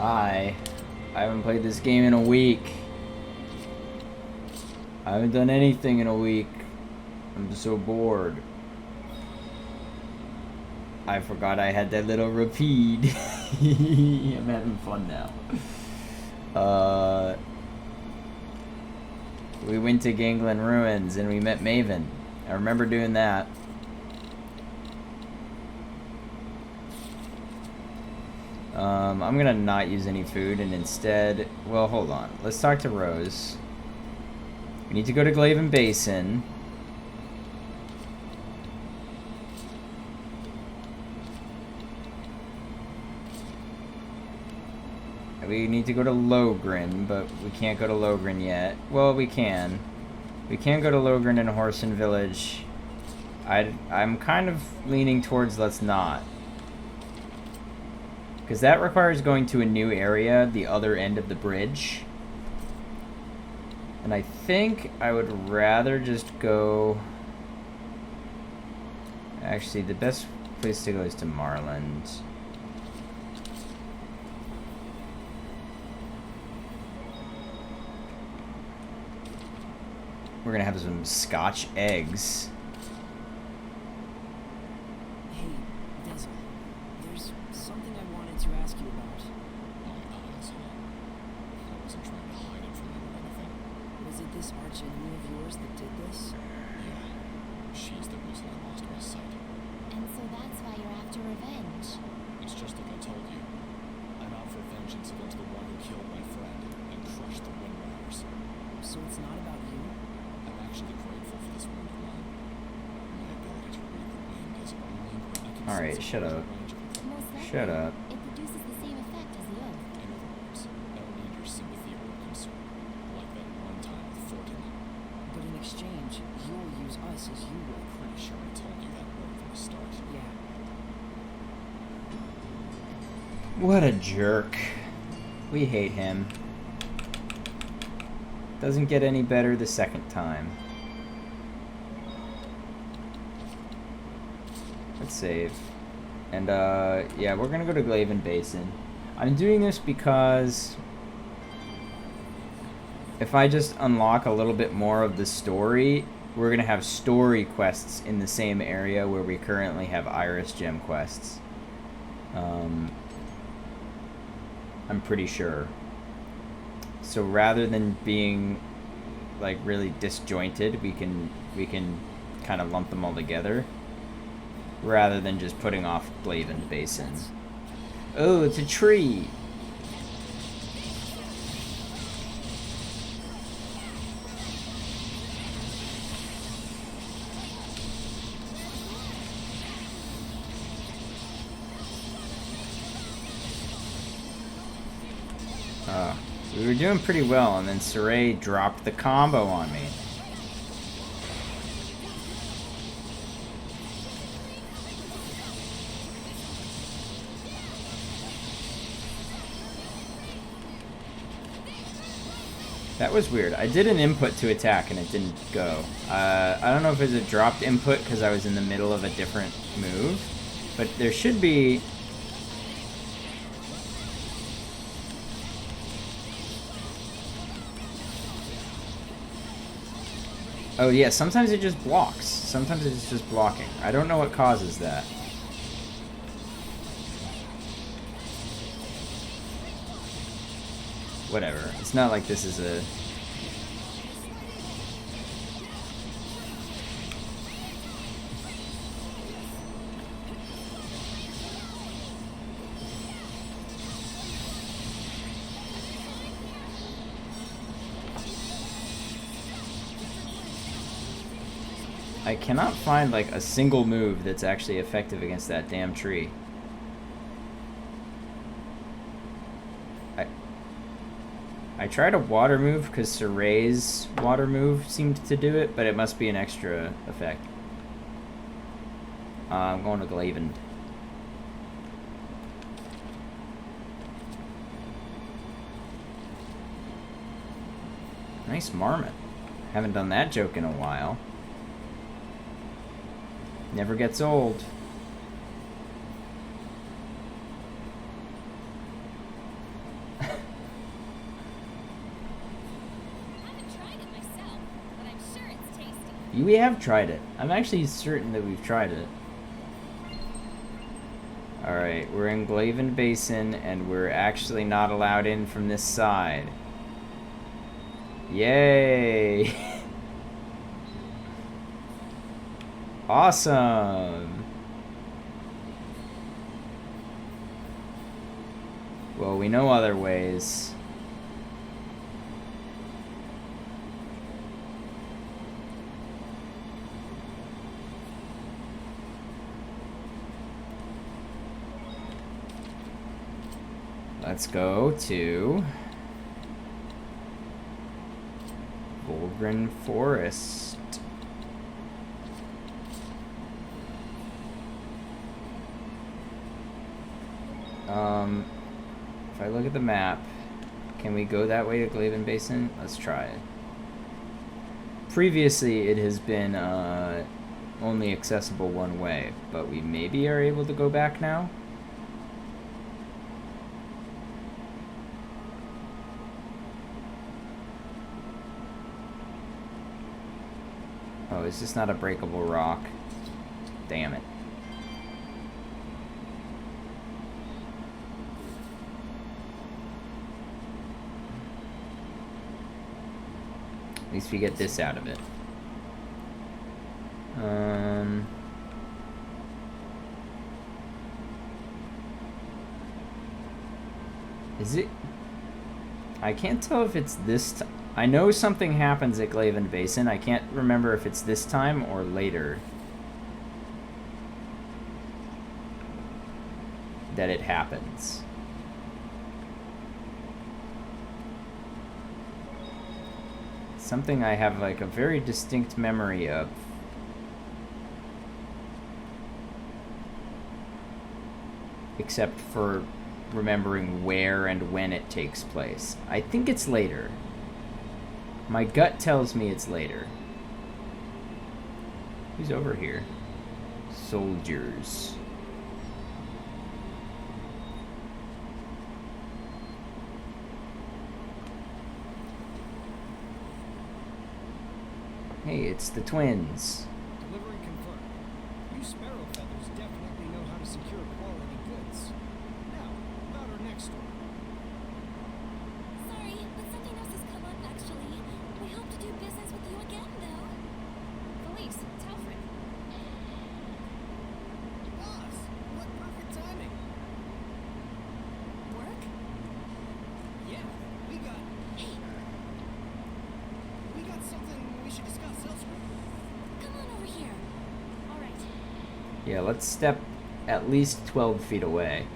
Hi. I haven't played this game in a week. I haven't done anything in a week. I'm so bored. I forgot I had that little repeat. I'm having fun now. We went to Gangland Ruins and we met Maven. I remember doing that. I'm gonna not use any food and instead... Well, hold on. Let's talk to Rose. We need to go to Glaven Basin. We need to go to Logren, but we can't go to Logren yet. Well, we can. We can go to Logren and Horson Village. I'm kind of leaning towards let's not. Because that requires going to a new area, the other end of the bridge. And I think I would rather just go... Actually, the best place to go is to Marland. We're gonna have some Scotch eggs. Hey, Desi, there's something I wanted to ask you about. I wasn't trying to hide it from you or anything. Was it this arch enemy of yours that did this? Yeah, she's the reason I lost my sight. And so that's why you're after revenge. It's just like I told you. I'm out for vengeance against the one who killed my friend and crushed the Windrunners. So it's not about you? I'm actually grateful for this wound of mine. My ability to read the wind is only I can Alright, sense shut a up. range of it. Most likely, Shut up. it produces the same effect as the oath. In other words, I don't need your sympathy or concern, like that one time with Fortin. But in exchange, you'll use us as you will. Pretty sure I told you that right from the start. Yeah. What a jerk. We hate him. Doesn't get any better the second time. Let's save. And, yeah, we're gonna go to Glaven Basin. I'm doing this because... if I just unlock a little bit more of the story, we're gonna have story quests in the same area where we currently have Iris Gem quests. I'm pretty sure. So rather than being like really disjointed, we can kind of lump them all together rather than just putting off Glaven Basin. Oh, it's a tree. We were doing pretty well, and then Saray dropped the combo on me. That was weird. I did an input to attack, and it didn't go. I don't know if it was a dropped input because I was in the middle of a different move, but there should be... Oh yeah, sometimes it just blocks. Sometimes it's just blocking. I don't know what causes that. Whatever. It's not like this is a... I cannot find like a single move that's actually effective against that damn tree. I tried a water move because Saray's water move seemed to do it, but it must be an extra effect. I'm going to Glaven. Nice marmot. Haven't done that joke in a while. Never gets old. We have tried it. I'm actually certain that we've tried it. Alright, we're in Glaven Basin, and we're actually not allowed in from this side. Yay! Awesome! Well, we know other ways. Let's go to Volgren Forest. If I look at the map, can we go that way to Glaven Basin? Let's try it. Previously, it has been only accessible one way, but we maybe are able to go back now. Oh, is this not a breakable rock? Damn it. At least we get this out of it. Is it? I can't tell if it's this I know something happens at Glaven Basin. I can't remember if it's this time or later that it happens. Something I have like a very distinct memory of. Except for remembering where and when it takes place. I think it's later. My gut tells me it's later. Who's over here? Soldiers. Hey, it's the twins. Delivery confirmed. You sparrow feathers definitely know how to secure quality goods. Now, about our next story. Sorry, but something else has come up, actually. We hope to do business with you again, though. Police, Telfred. Boss, what perfect timing. Work? Yeah, we got something we should discuss elsewhere. Come on over here. All right. Yeah, let's step at least 12 feet away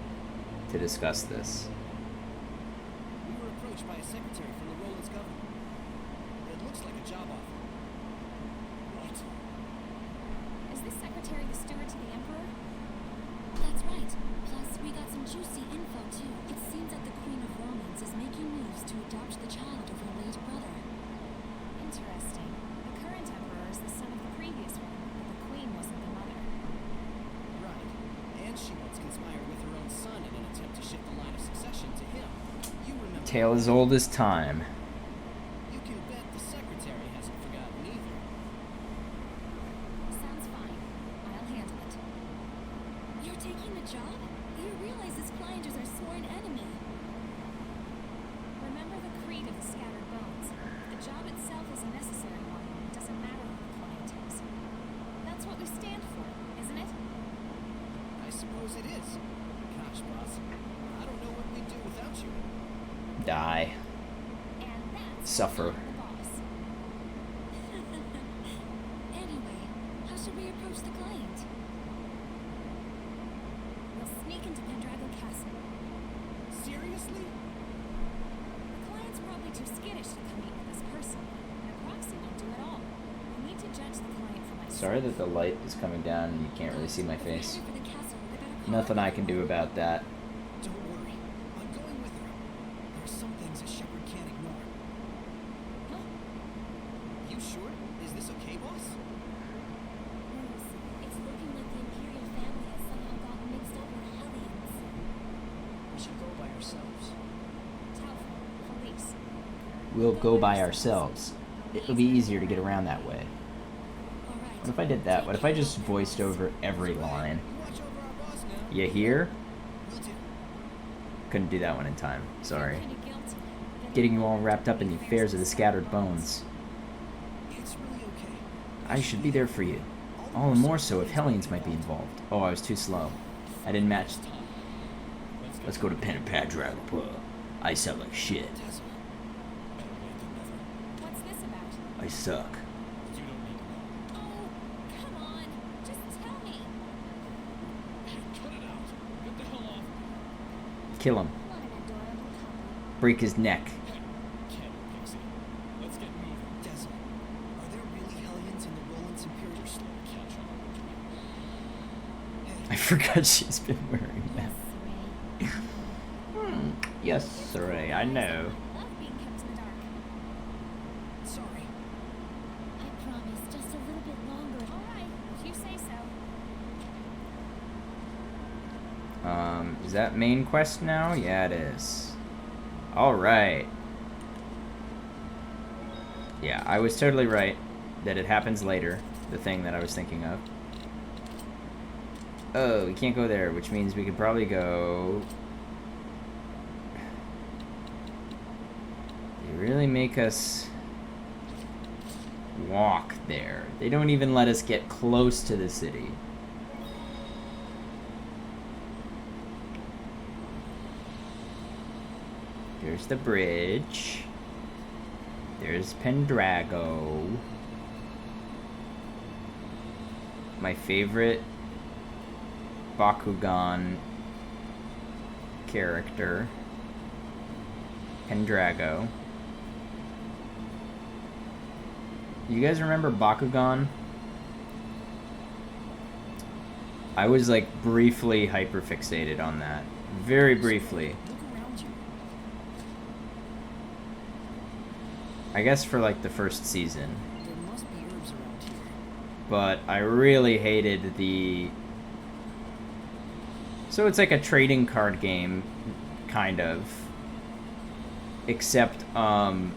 to discuss this. We were approached by a secretary from the Roland's government. It looks like a job offer. What? Is this secretary the steward to the Emperor? That's right. Plus, we got some juicy info, too. It seems that the Queen of Romans is making moves to adopt the child of her late brother. Interesting. The current Emperor is the son of the previous one, but the Queen wasn't the mother. Right. And she once conspired with her own son in an attempt to shift the line of succession to him. You remember. Tale as old as time. You can bet the secretary hasn't forgotten either. Sounds fine. I'll handle it. You're taking the job? You realize this client is our sworn enemy. Remember the creed of the scattered bones. The job itself is a necessary one. It doesn't matter who the client is. That's what we stand for, isn't it? I suppose it is. Gosh, boss. I don't know what we'd do without you. Die. And that's Suffer. the boss. Anyway, how should we approach the client? We'll sneak into Pendragon Castle. Seriously? The client's probably too skittish to come meet with us personally, and a proxy won't do it all. We need to judge the client for myself. Sorry that the light is coming down and you can't really see my If we're face. headed for the castle, we better call Nothing I the can do about that. Don't worry. I'm going with her. There are some things a shepherd can't ignore. Huh? You sure? Is this okay, boss? Rose, it's looking like the Imperial family has somehow gotten mixed up with Hellions. We should go by ourselves. Telford, police. We'll go by ourselves. It'll be easier to get around that way. What if I did that? What if I just voiced over every line? You watch over our boss now. You hear? Will do. Couldn't do that one in time. Sorry. Kinda guilty. Getting you all wrapped up in the affairs of the scattered bones. It's really okay. I should be there for you. All the more so if Hellions might be involved. Oh, I was too slow. I didn't match. Let's go to Pen and Pad Dragon. I sound like shit. Tessa, Better late than never. What's this about? I suck. You don't need to know. Oh, come on. Just tell me. Hey, cut it out. Get the hell off. Kill him. What an adorable couple. Break his neck. Hey, Ken, Pixie. Let's get moving. Tessa, are there really Hellions in the Roland's Imperial Slow catch on. I forgot she's been wearing that. Yes, Ray. Yes, sir. I know. I love being kept in the dark. Sorry. I promise, just a little bit longer. All right, if you say so. Is that main quest now? Yeah, it is. Alright. Yeah, I was totally right that it happens later. The thing that I was thinking of. Oh, we can't go there, which means we could probably go... They really make us walk there. They don't even let us get close to the city. There's the bridge. There's Pendrago. My favorite Bakugan character. Pendrago. You guys remember Bakugan? I was like briefly hyperfixated on that. Very briefly. Look around you. I guess for like the first season. There must be herbs around here. But I really hated the... So it's like a trading card game, kind of. Except, the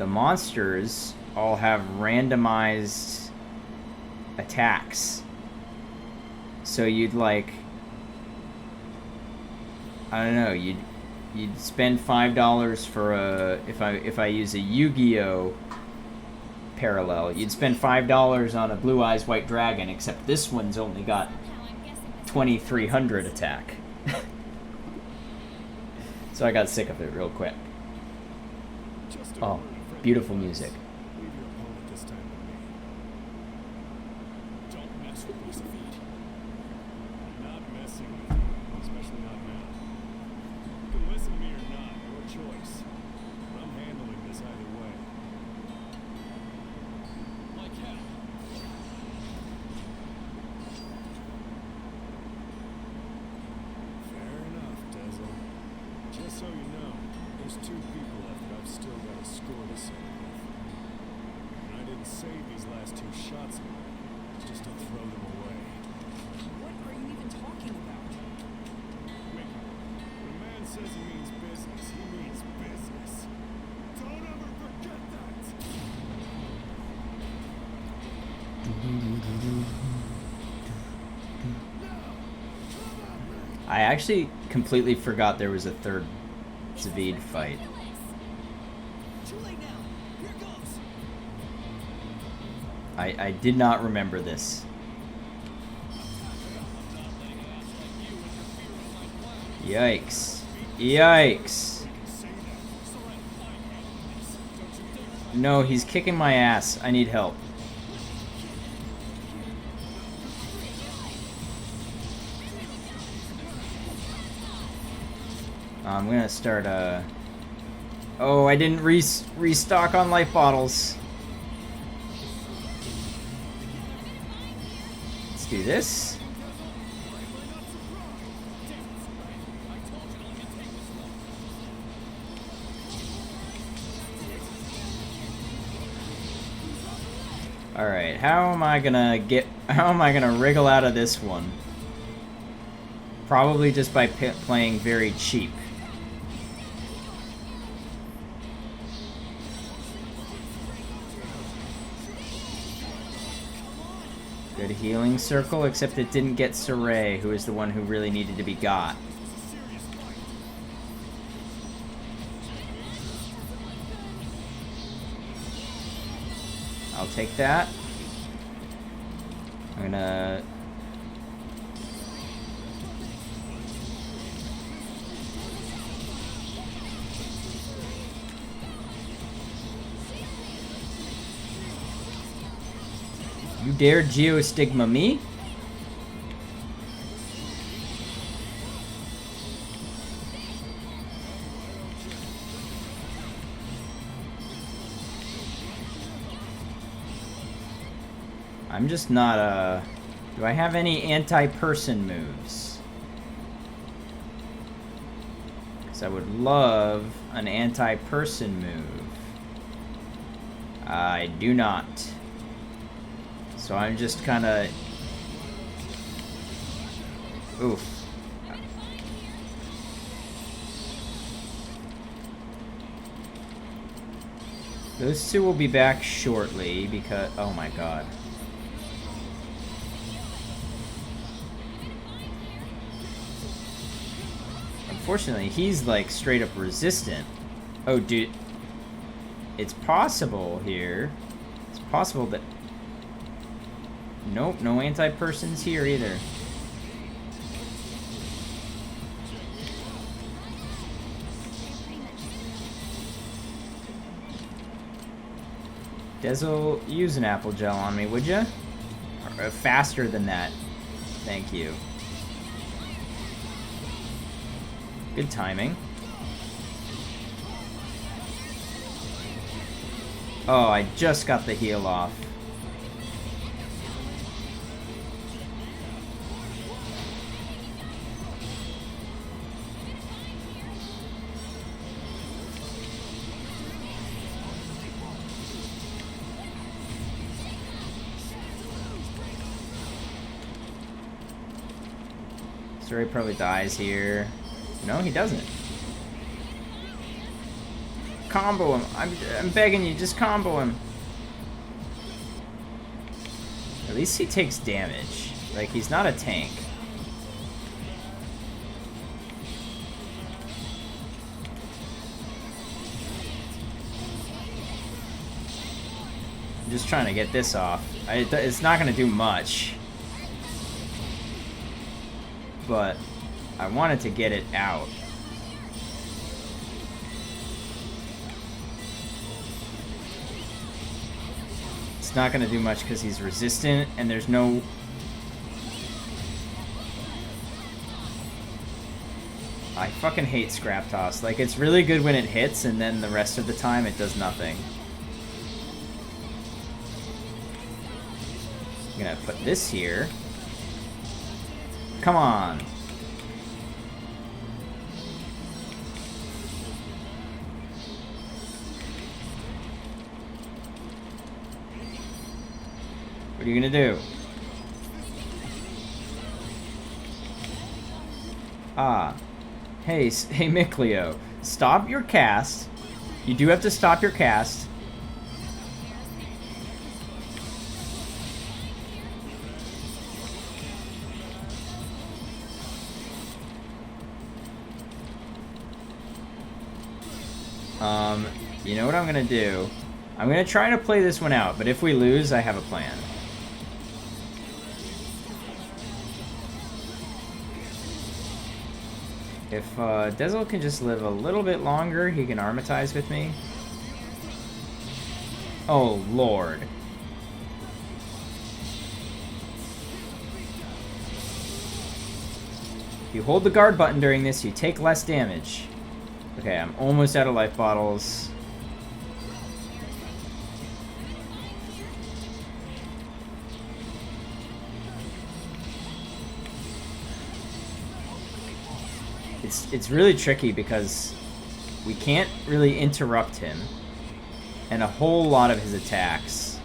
monsters all have randomized attacks. So you'd like... I don't know, you'd spend $5 for a... If I use a Yu-Gi-Oh! Parallel, you'd spend $5 on a Blue Eyes White Dragon, except this one's only got Somehow I'm guessing this 2300 attack. So I got sick of it real quick. Just a Oh, word of friendly beautiful advice. music. Leave your opponent this time with me. Don't mess with Lisa Feet. I'm not messing with you, especially not now. You can listen to me or not, your choice. I'm handling this either way. Like hell. Fair enough, Dazzle. Just so you know, there's 2 people left that I've still got a score to settle with. And I didn't save these last 2 shots of mine just to throw them away. What are you even talking about? Mickey, when a man says he means business, he means business. Don't ever forget that! I actually completely forgot there was a third Zvid fight. Too late now. Here goes. I did not remember this. Yikes. Yikes. No, he's kicking my ass. I need help. I'm gonna start, Oh, I didn't restock on life bottles. Let's do this. Alright, how am I gonna wriggle out of this one? Probably just by playing very cheap. Good healing circle, except it didn't get Saray, who is the one who really needed to be got. I'll take that. I'm gonna... You dare geostigma me? I'm just not, do I have any anti-person moves? Because I would love an anti-person move. I do not. So I'm just kind of... Oof. Those two will be back shortly because... Oh my god. Unfortunately, he's like straight up resistant. Oh, dude. It's possible here. It's possible that... Nope, no anti-persons here either. Dezel, use an apple gel on me, would ya? Or, faster than that. Thank you. Good timing. Oh, I just got the heal off. Ray probably dies here. No, he doesn't. Combo him. I'm begging you, just combo him. At least he takes damage. Like, he's not a tank. I'm just trying to get this off. It's not going to do much. But I wanted to get it out. It's not going to do much because he's resistant and there's no... I fucking hate Scrap Toss. Like, it's really good when it hits and then the rest of the time it does nothing. I'm going to put this here. Come on. What are you gonna do? Ah. Hey, Micleo. Stop your cast. You do have to stop your cast. You know what I'm gonna do? I'm gonna try to play this one out, but if we lose, I have a plan. If Dezel can just live a little bit longer, he can armatize with me. Oh, Lord. If you hold the guard button during this, you take less damage. Okay, I'm almost out of life bottles. It's really tricky because we can't really interrupt him, and a whole lot of his attacks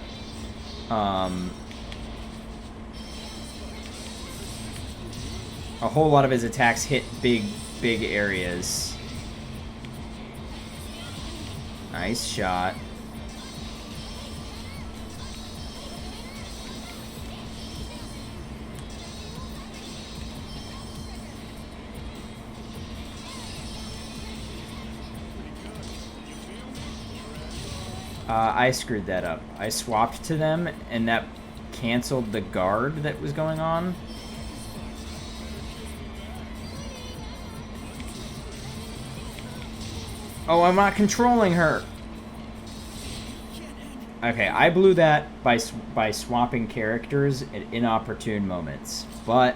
hit big areas. Nice shot. I screwed that up. I swapped to them, and that canceled the guard that was going on. Oh, I'm not controlling her. Okay, I blew that by swapping characters at inopportune moments. But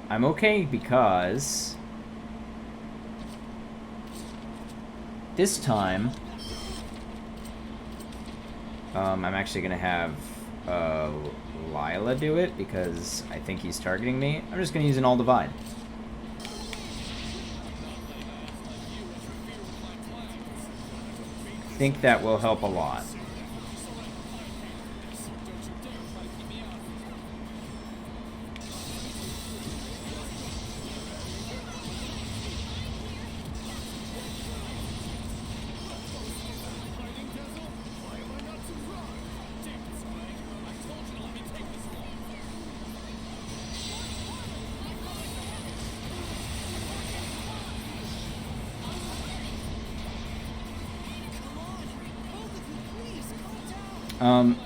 I'm okay because this time I'm actually going to have Lila do it because I think he's targeting me. I'm just going to use an all divide. I think that will help a lot.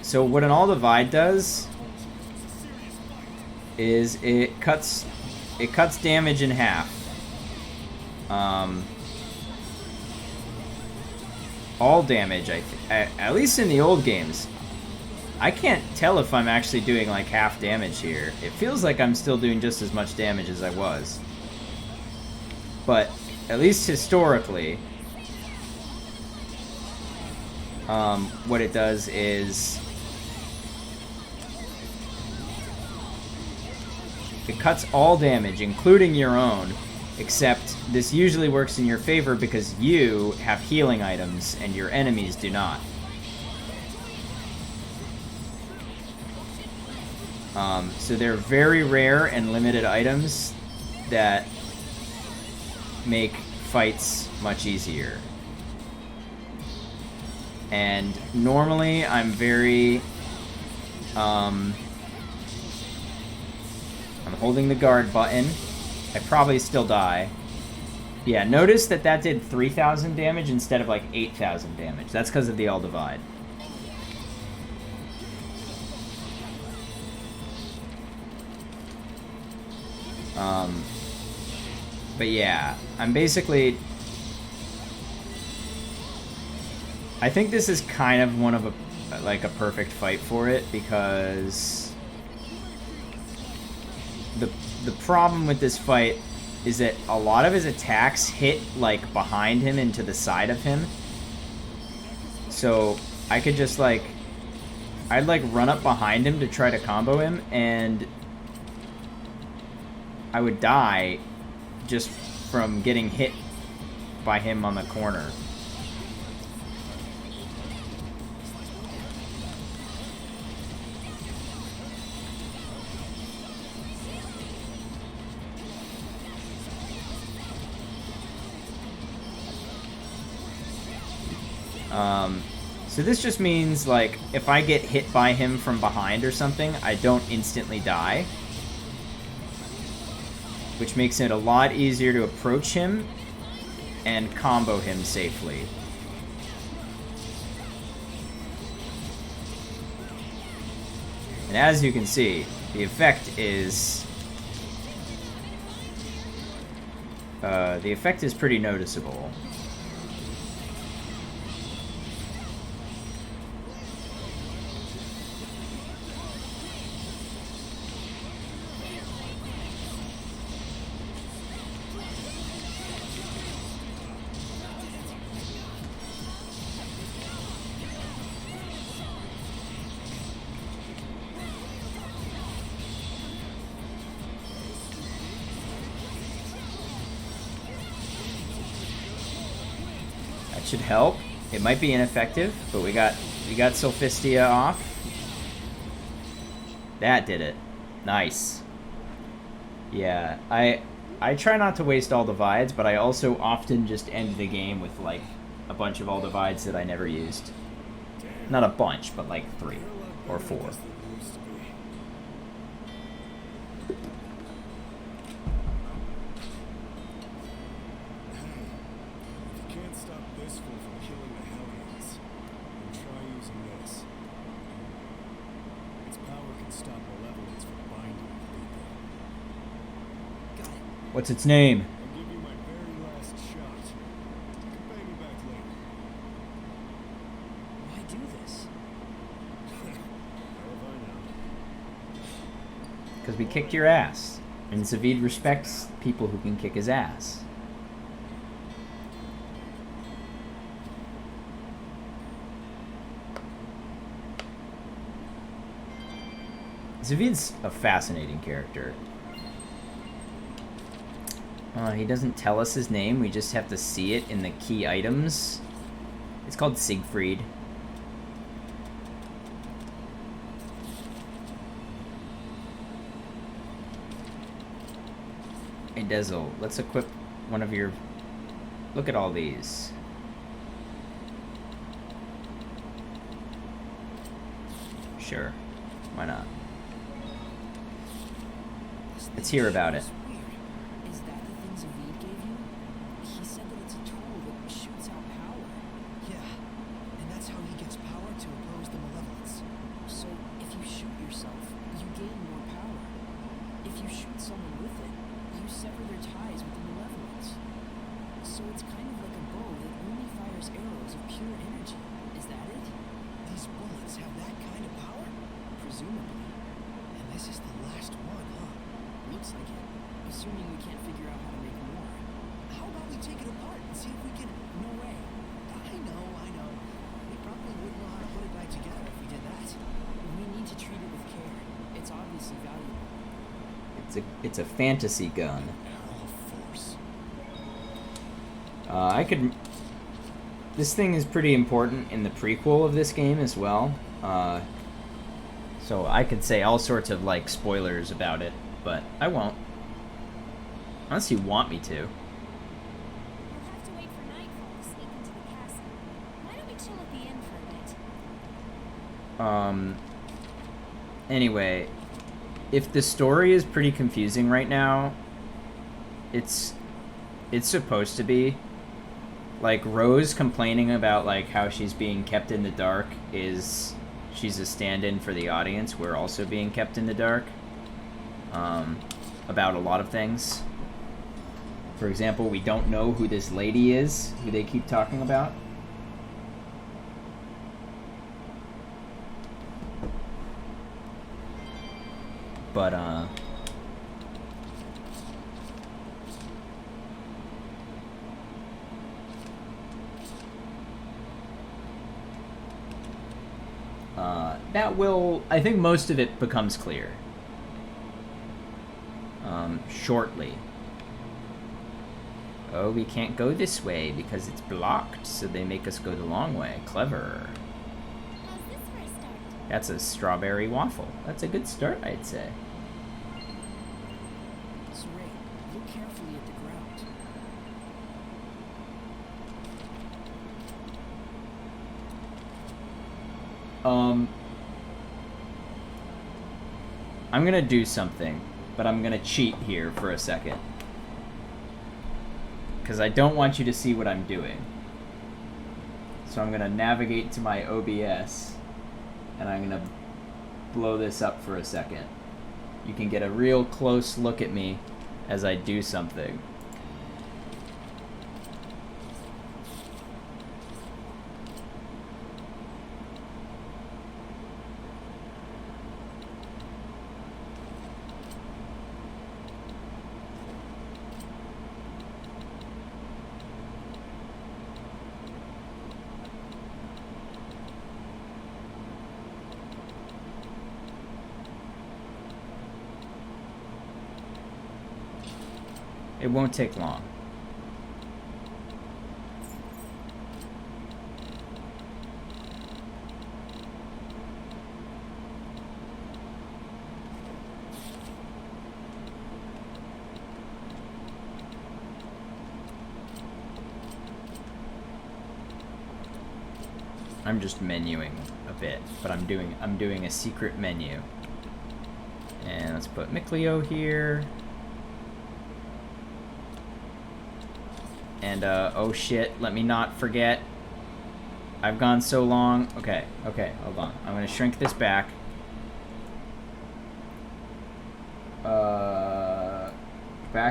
So what an all divide does is it cuts damage in half. All damage, at least in the old games. I can't tell if I'm actually doing like half damage here. It feels like I'm still doing just as much damage as I was. But at least historically, what it does is it cuts all damage, including your own, except this usually works in your favor because you have healing items and your enemies do not. So they're very rare and limited items that make fights much easier. And normally I'm very I'm holding the guard button. I probably still die. Yeah, notice that did 3,000 damage instead of like 8,000 damage. That's because of the all divide. But yeah, I'm basically... I think this is kind of one of a perfect fight for it because the problem with this fight is that a lot of his attacks hit like behind him and to the side of him. So I could just like I'd like run up behind him to try to combo him and I would die just from getting hit by him on the corner. So this just means, like, if I get hit by him from behind or something, I don't instantly die. Which makes it a lot easier to approach him and combo him safely. And as you can see, the effect is... pretty noticeable. Should help. It might be ineffective, but we got Zestiria off. That did it. Nice. Yeah, I try not to waste all divides, but I also often just end the game with like a bunch of all divides that I never used. Not a bunch, but like 3 or 4. What's its name? I'll give you my very last shot. You can pay me back later. Why do this? How have I know? Because we kicked your ass. And Zavid respects people who can kick his ass. Zavid's a fascinating character. He doesn't tell us his name, we just have to see it in the key items. It's called Siegfried. Hey Dezel, let's equip one of your... Look at all these. Sure, why not? Let's hear about it. Weird. Is that the thing Zavid gave you? He said that it's a tool that shoots out power. Yeah, and that's how he gets power to oppose the malevolence. So if you shoot yourself, you gain more power. If you shoot someone with it, you sever their ties with the malevolence. So it's kind of like a bow that only fires arrows of pure energy. Is that it? These bullets have that kind of power? Presumably. And this is the last one, huh? Looks like it. Assuming we can't figure out how to make more. How about we take it apart and see if we can... No way. I know. We probably wouldn't know how to put it back together if we did that. We need to treat it with care. It's obviously valuable. It's a fantasy gun. Arrow of force. I could... This thing is pretty important in the prequel of this game as well. So I could say all sorts of, like, spoilers about it, but I won't. Unless you want me to. We'll have to wait for nightfall to sneak into the castle. Why don't we chill at the inn for a bit? Anyway, if the story is pretty confusing right now, it's supposed to be. Like, Rose complaining about, like, how she's being kept in the dark is... She's a stand-in for the audience. We're also being kept in the dark. About a lot of things. For example, we don't know who this lady is, who they keep talking about. But, that will... I think most of it becomes clear. Shortly. Oh, we can't go this way because it's blocked, so they make us go the long way. Clever. How's this for a start? That's a strawberry waffle. That's a good start, I'd say. Saray, look carefully at the ground. I'm gonna do something, but I'm gonna cheat here for a second. Because I don't want you to see what I'm doing. So I'm gonna navigate to my OBS, and I'm gonna blow this up for a second. You can get a real close look at me as I do something. It won't take long. I'm just menuing a bit, but I'm doing a secret menu. And let's put Miclio here. And, oh shit, let me not forget. I've gone so long. Okay, hold on. I'm gonna shrink this back. Back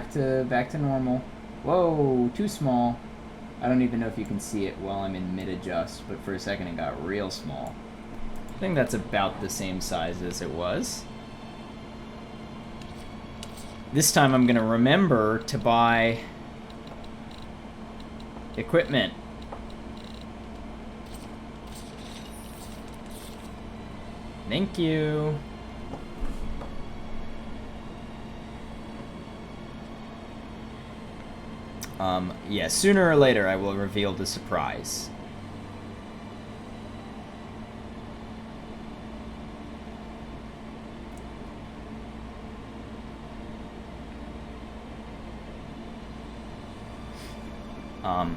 back to normal. Whoa, too small. I don't even know if you can see it while I'm in mid-adjust, but for a second it got real small. I think that's about the same size as it was. This time I'm gonna remember to buy equipment. Thank you. Yeah, sooner or later I will reveal the surprise.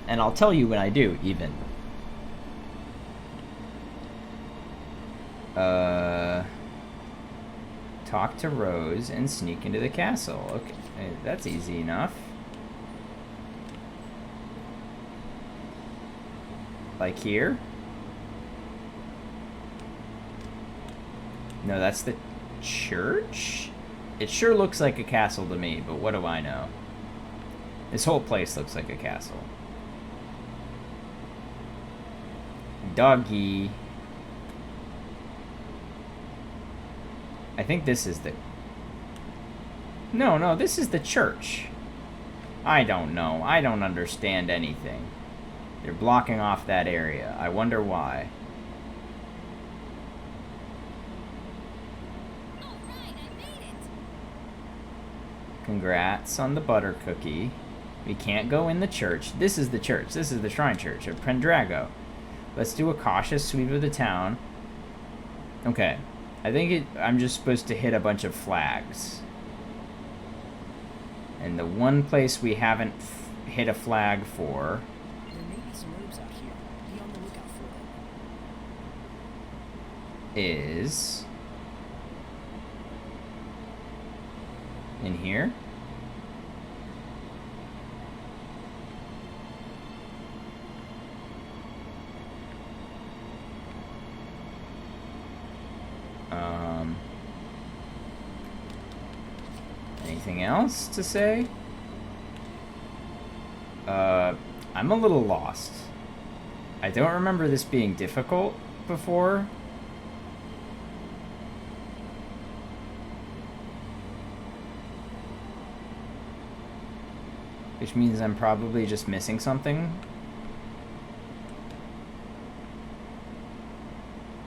And I'll tell you when I do, even. Talk to Rose and sneak into the castle. Okay, that's easy enough. Like here? No, that's the church? It sure looks like a castle to me, but what do I know? This whole place looks like a castle. Doggy. I think this is the... No, this is the church. I don't know. I don't understand anything. They're blocking off that area. I wonder why. All right, I made it. Congrats on the butter cookie. We can't go in the church. This is the church. This is the shrine church of Pendrago. Let's do a cautious sweep of the town. Okay. I think I'm just supposed to hit a bunch of flags. And the one place we haven't hit a flag for... There may be some herbs out here. Be on the lookout for them. is... in here? Anything else to say? I'm a little lost. I don't remember this being difficult before. Which means I'm probably just missing something.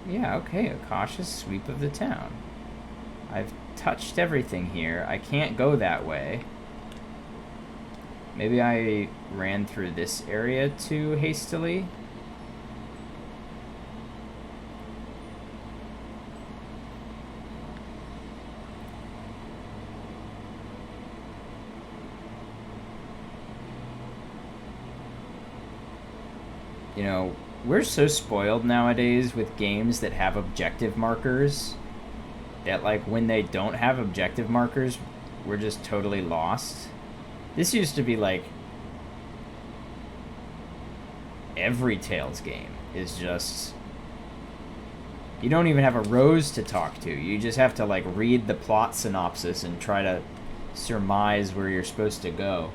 Yeah, okay, a cautious sweep of the town. I've touched everything here. I can't go that way. Maybe I ran through this area too hastily. You know, we're so spoiled nowadays with games that have objective markers that, like, when they don't have objective markers, we're just totally lost. This used to be, like, every Tales game is just... You don't even have a Rose to talk to. You just have to, like, read the plot synopsis and try to surmise where you're supposed to go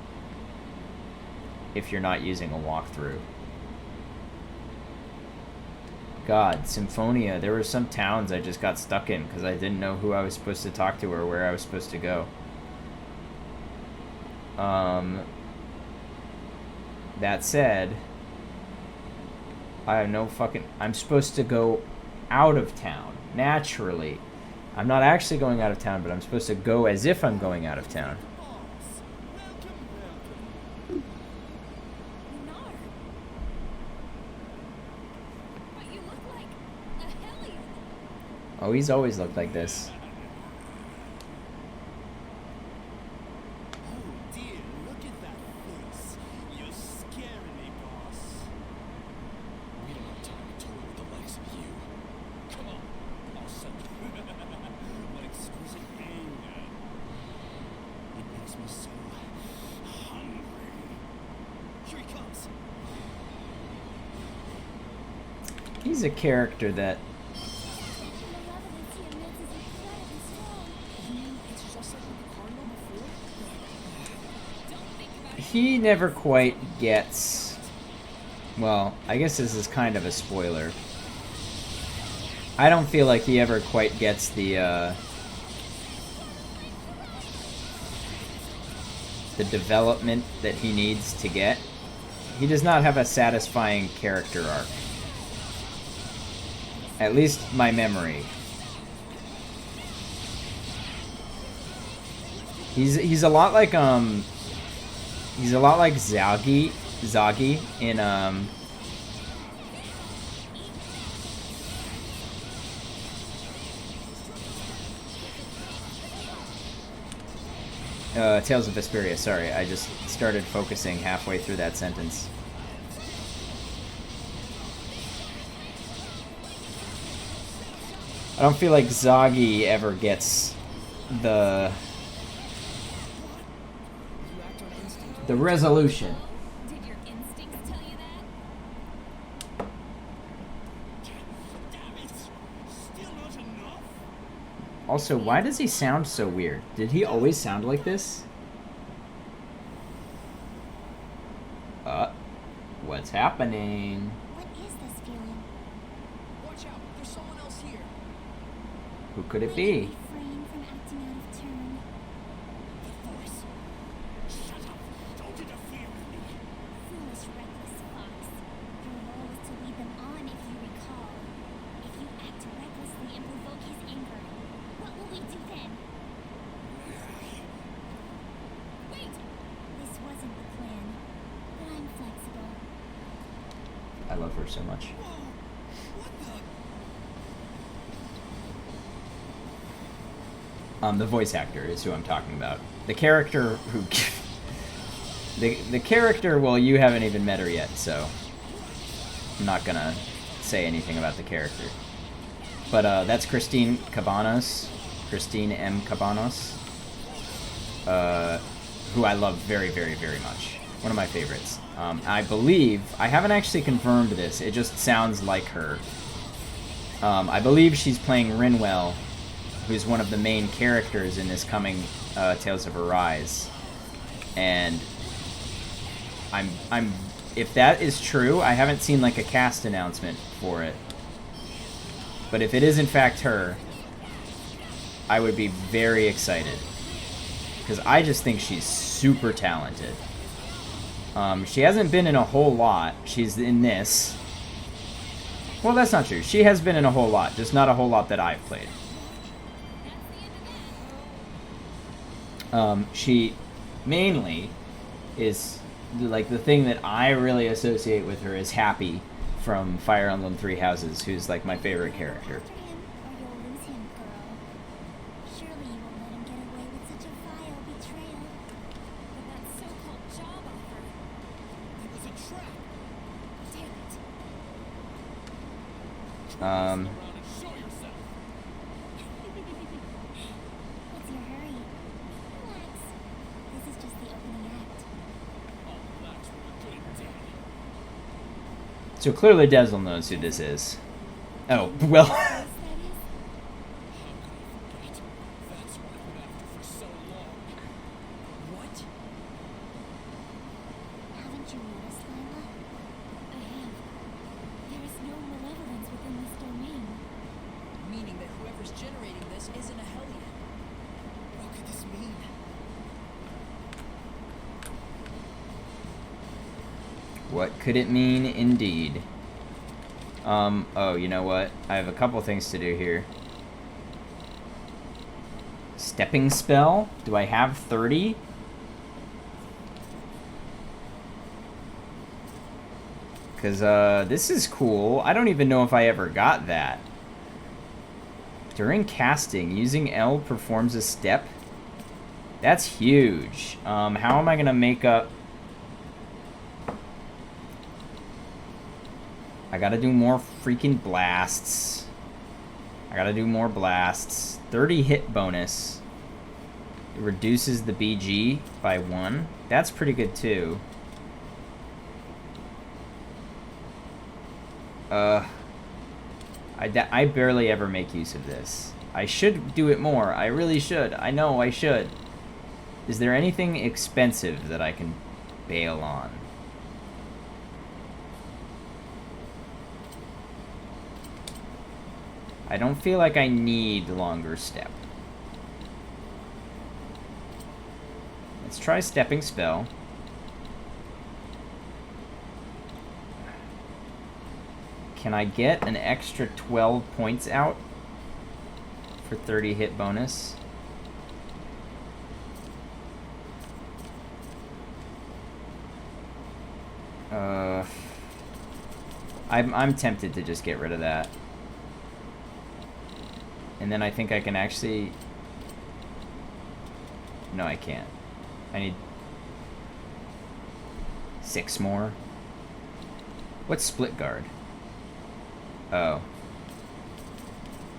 if you're not using a walkthrough. God, Symphonia, there were some towns I just got stuck in because I didn't know who I was supposed to talk to or where I was supposed to go. That said, I have no fucking... I'm supposed to go out of town, naturally. I'm not actually going out of town, but I'm supposed to go as if I'm going out of town. Lunar. But you look like a hellion. Oh, he's always looked like this. Oh dear, look at that face. You're scaring me, boss. We don't have time to toy with the likes of you. Come on, I'll send you. What exquisite anger. It makes me so hungry. Here he comes. He's a character that... The malevolence he emits is incredibly strong. You mean it's just like with the cardinal before? he never quite gets... Well, I guess this is kind of a spoiler. I don't feel like he ever quite gets the development that he needs to get. He does not have a satisfying character arc. At least my memory. He's a lot like Zagi in Tales of Vesperia. Sorry, I just started focusing halfway through that sentence. I don't feel like Zagi ever gets the resolution. Did your instincts tell you that? Damn it! Still not enough? Also, why does he sound so weird? Did he always sound like this? What's happening? What is this feeling? Watch out, there's someone else here. Who could it I be? can refrain from acting out of turn. The voice. Shut up! Don't interfere with me. Foolish, reckless fox. Your role is to lead them on, if you recall. If you act recklessly and provoke his anger, what will we do then? Wait! This wasn't the plan, but I'm flexible. I love her so much. Whoa! What the? The voice actor is who I'm talking about. The character who... the character, well, you haven't even met her yet, so... I'm not gonna say anything about the character. But, that's Christine Cabanos. Christine M. Cabanos. Who I love very, very, very much. One of my favorites. I believe... I haven't actually confirmed this. It just sounds like her. I believe she's playing Rinwell, who's one of the main characters in this coming Tales of Arise. And I'm if that is true, I haven't seen like a cast announcement for it. But if it is in fact her, I would be very excited. Because I just think she's super talented. She hasn't been in a whole lot. She's in this. Well, that's not true. She has been in a whole lot, just not a whole lot that I've played. She mainly is, like, the thing that I really associate with her is Happy from Fire Emblem Three Houses, who's, like, my favorite character. After him, or you'll lose him, girl. Surely you won't let him get away with such a vile betrayal. But that so-called job offer, It was a trap. damn it. Around and show yourself. What's your hurry? Relax. This is just the opening act. All relax when you're good and dead. So clearly Dezel knows who this is. Oh, well... Yes, that is. How could I forget? That's what I've been after for so long. What? Haven't you noticed, Lila? I have. There is no malevolence within this domain. Meaning that whoever's generating this isn't a Hellion. What could this mean? What could it mean, indeed? Oh, you know what? I have a couple things to do here. Stepping spell? Do I have 30? Because, this is cool. I don't even know if I ever got that. During casting, using L performs a step? That's huge. How am I going to make up... I gotta do more freaking blasts. I gotta do more blasts. 30 hit bonus. It reduces the BG by 1. That's pretty good too. I barely ever make use of this. I should do it more. I really should. I know I should. Is there anything expensive that I can bail on. I don't feel like I need longer step. Let's try stepping spell. Can I get an extra 12 points out for 30 hit bonus? I'm tempted to just get rid of that. And then I think I can actually... No, I can't. I need 6 more. What's split guard? Oh.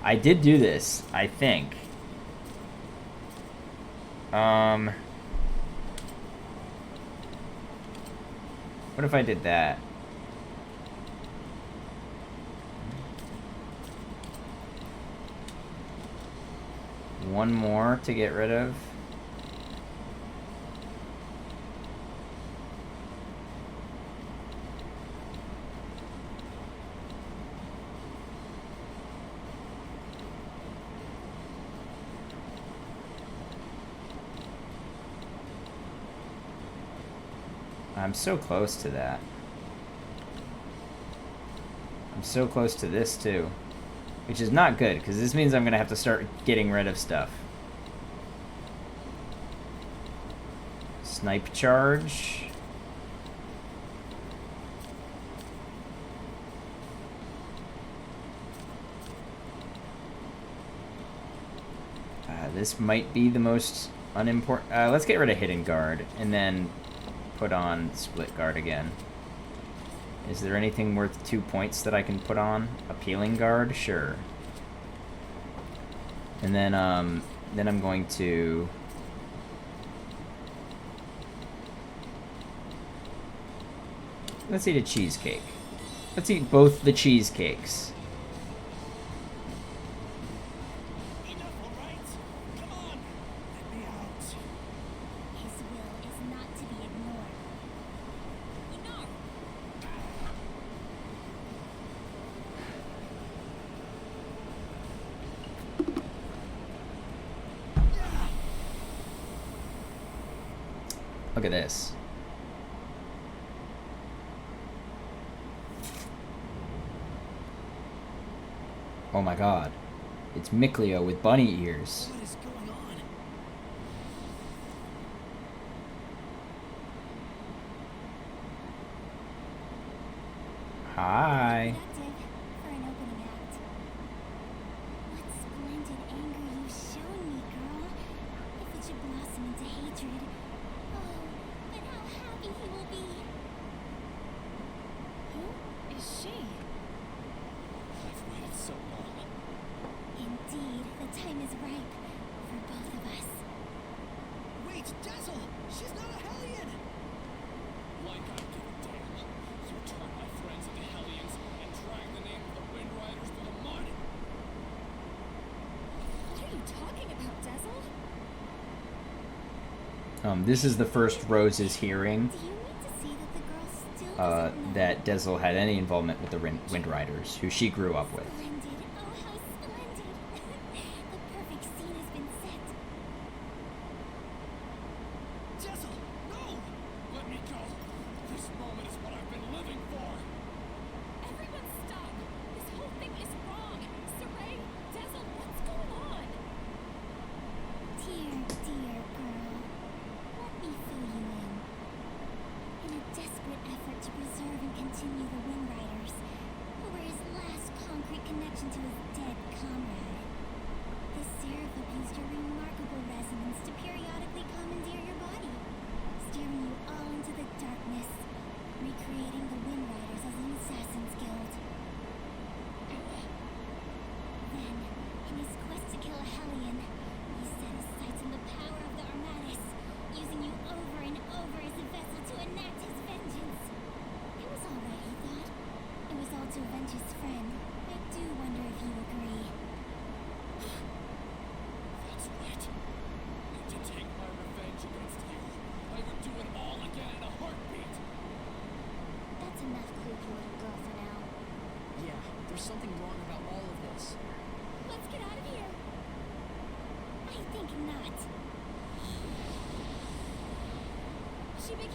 I did do this, I think. What if I did that? One more to get rid of. I'm so close to that. I'm so close to this too. Which is not good, because this means I'm going to have to start getting rid of stuff. Snipe charge. This might be the most unimportant. Let's get rid of hidden guard, and then put on split guard again. Is there anything worth 2 points that I can put on? Appealing guard? Sure. And then I'm going to... Let's eat a cheesecake. Let's eat both the cheesecakes. Enough, all right? Come on, let me out. His will is not to be ignored. Enough! Look at this. Oh my god. It's Micleo with bunny ears. What is going on? Hi. Productive for an opening act. What splendid anger you've shown me, girl. If it should blossom into hatred, oh, but how happy he will be. Who is she? I've waited so long. Indeed, the time is ripe for both of us. Wait, Dazzle! She's not a Hellion! Like I give a damn. You turn my friends into Hellions and drag the name of the Wind Riders through the mud! What are you talking about, Dazzle? This is the first Rose is hearing Do you mean to say that the girl still doesn't know? that Dezel had any involvement with the Wind Riders, who she grew up with. Splendid. Oh, how splendid. The perfect scene has been set. Dazzle! No! Let me go! This moment is what I've been living for! Everyone stop. This whole thing is wrong. Saray, Dazzle, what's going on? Dear, dear girl. Let me fill you in. In a desperate effort to preserve and continue the Wind Riders, who were his last concrete connection to his dead comrade, the Seraph used your remarkable resonance to periodically commandeer your body, steering you all into the darkness, recreating the Wind Riders as an assassin's guild. Then, in his quest to kill a Hellion, he set his sights on the power of the Armatis, using you over and over as a vessel to enact his vengeance. It was all right, he thought. It was all to avenge his friend. I do wonder if you agree. That's right. And to take my revenge against you, I would do it all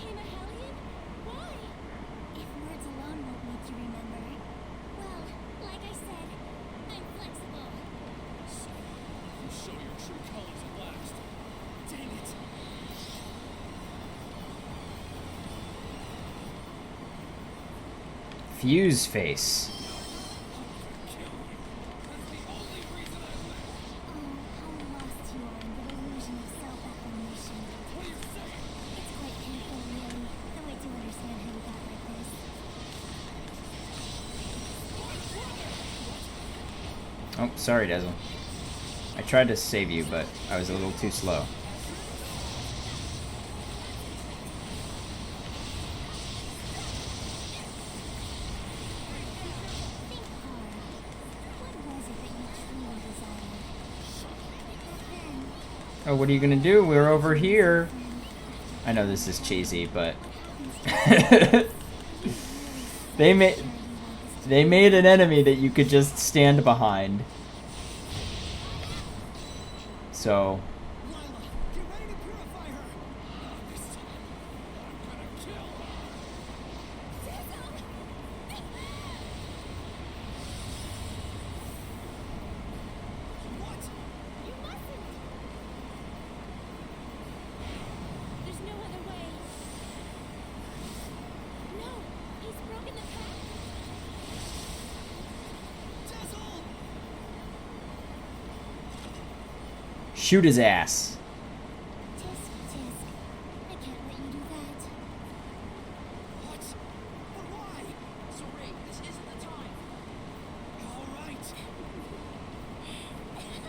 became a Hellion? Why? If words alone won't make you remember, well, like I said, I'm flexible. So, you show your true colors at last. Dang it. Fuse face. Kill you. That's the only reason I left. Oh, how lost you are in the illusion of self-affirmation. What are you saying? It's quite painful, really, though I do understand how you got like this. Oh, sorry, Dazzle. I tried to save you, but I was a little too slow. Think hard. What was it that you truly desired? Then, Oh, what are you gonna do? We're over here. I know this is cheesy, but they made an enemy that you could just stand behind. So Lila, get ready to purify her. This time, I'm gonna kill her. What? you mustn't! There's no other way. No, he's broken the pact. Dazzle! shoot his ass. Tisk, tisk. I can't let you do that. What? But why? Sorry, this isn't the time. All right. Then,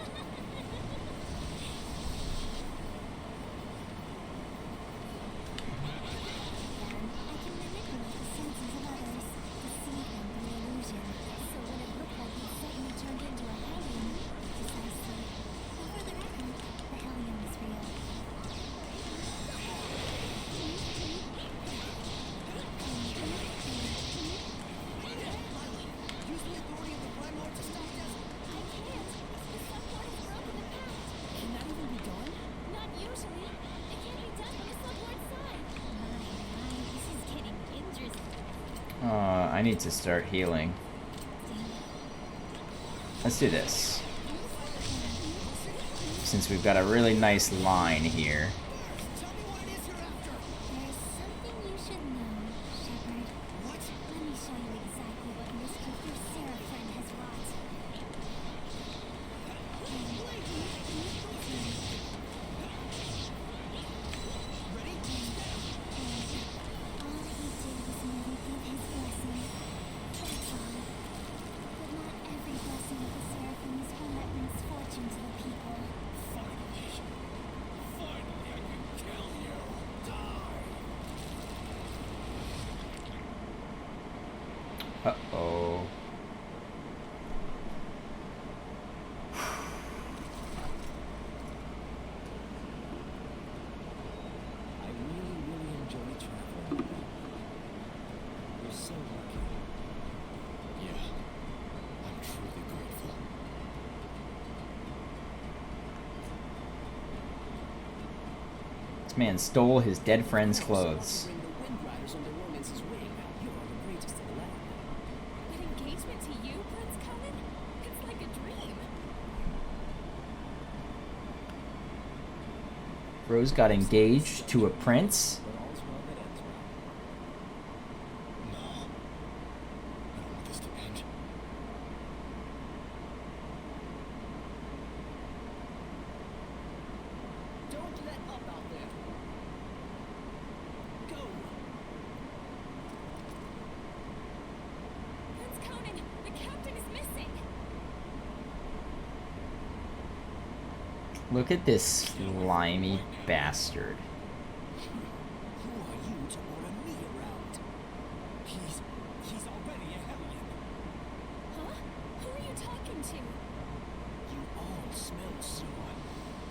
I can manipulate the senses of others, deceive them through illusion. So when it looked like he'd suddenly turned into a Hellion, precisely. But for the record, the Hellion was real. Use the authority of the Blood Lord to stop Dazzle. I can't. The subplot has broken the pact. Can that even be done? Not usually. It can't be done on the sublord's side. My, this is getting interesting. I need to start healing. Let's do this. Since we've got a really nice line here. Tell me what it is you're after. There's something you should know, Shepard. What? Let me show you exactly what mischief your Sarah friend has wrought. Ready? All he did was merely give his blessing. That's all. But not every blessing of the Seraphim is one that brings fortune to the people. Finally. Finally, I can kill you. Die. Uh-oh. I really enjoy traveling with you. You're so lucky. Yeah. I'm truly grateful. This man stole his dead friend's clothes. Bring the Wind Riders under Romance's wing. You are the greatest in the land. But engagement to you, Prince Conan? It's like a dream. Rose got engaged to a prince? But all's well that ends well. No. I don't want this to end. Don't let up out there. Go. Prince Conan, the captain is missing. Look at this slimy bastard. Who are you to order me around? He's already a Hellion. Huh? Who are you talking to? You all smell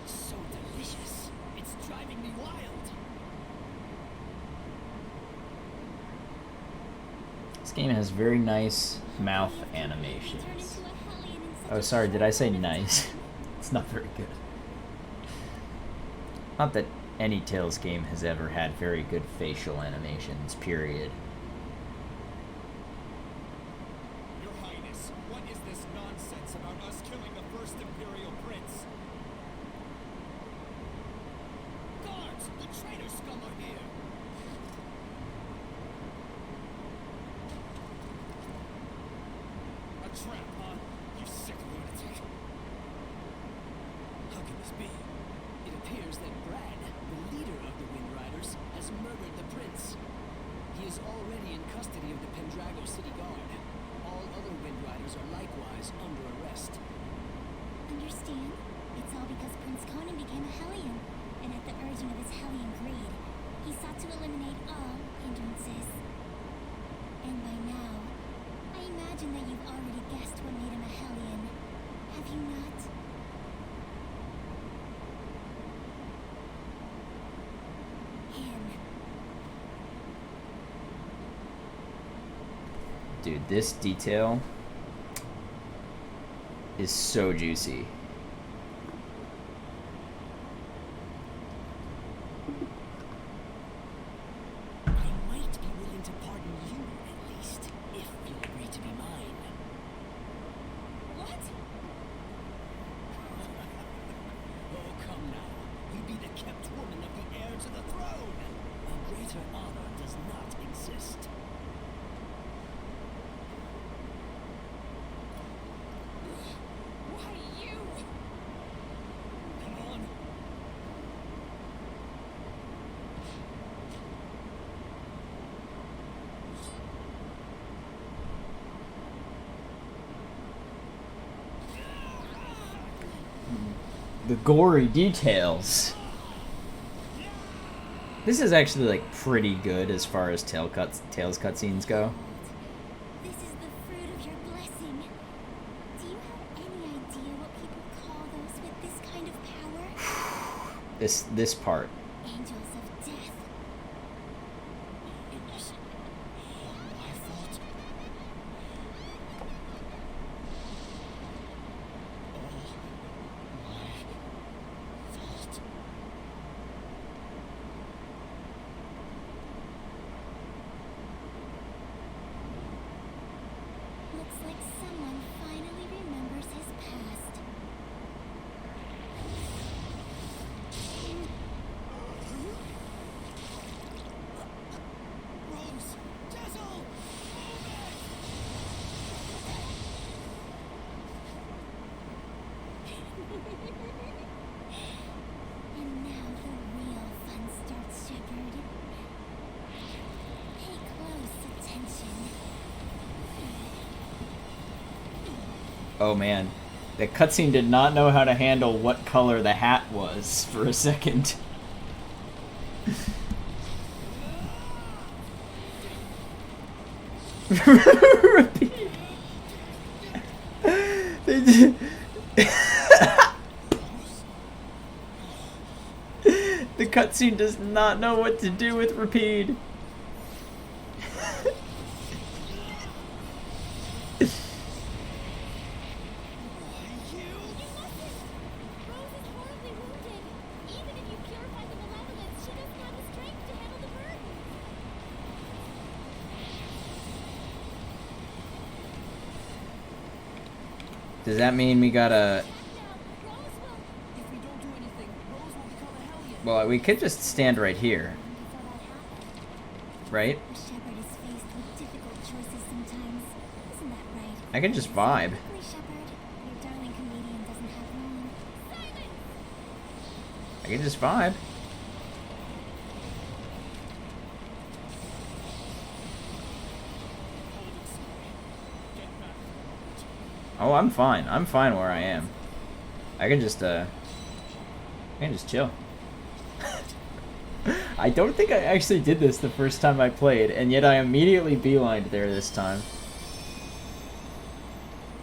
so delicious. It's driving me wild. This game has very nice mouth Turn animations. into a Hellion in such Oh, a sorry, did I say short nice? It's not very good. Not that any Tales game has ever had very good facial animations, period. Your Highness, what is this nonsense about us killing the first Imperial Prince? Guards! The traitor scum are here! A trap, huh? You sick lunatic. How can this be? It appears that Brad, the leader of the Wind Riders, has murdered the prince. He is already in custody of the Pendrago City Guard. All other Wind Riders are likewise under arrest. Understand? It's all because Prince Conan became a Hellion, and at the urging of his Hellion greed, he sought to eliminate all hindrances. And by now, I imagine that you've already guessed what made him a Hellion. Have you not? Him. Dude, this detail is so juicy. I might be willing to pardon you, at least, if you'll agree to be mine. What? Oh, come now. You be the kept woman of the heir to the throne. A greater honor does not exist. Why you? Come on. The gory details. This is actually like pretty good as far as Tales cutscenes go. This is the fruit of your blessing. Do you have any idea what people call those with this kind of power? This part. Angels of death. It was all my fault. All my fault. Looks like someone finally remembers his past. Rose! Dazzle! Move it! And now the real fun starts, Shepard. Pay close attention. Oh man. The cutscene did not know how to handle what color the hat was for a second. Repeat. They did. The cutscene does not know what to do with Rapide. Rose is horribly wounded. Even if you purify the malevolence, she doesn't have the strength to handle the burden. Does that mean we gotta... Now, Rose will. If we don't do anything, Rose will become a Hellion. Well, we could just stand right here, Before that happens, right? a shepherd is faced with difficult choices sometimes. Isn't that right? I can just vibe. Quickly, Shepard. Your darling comedian doesn't have long. Silence! I can just vibe. Oh, I'm fine. I'm fine where I am. I can just chill. I don't think I actually did this the first time I played, and yet I immediately beelined there this time.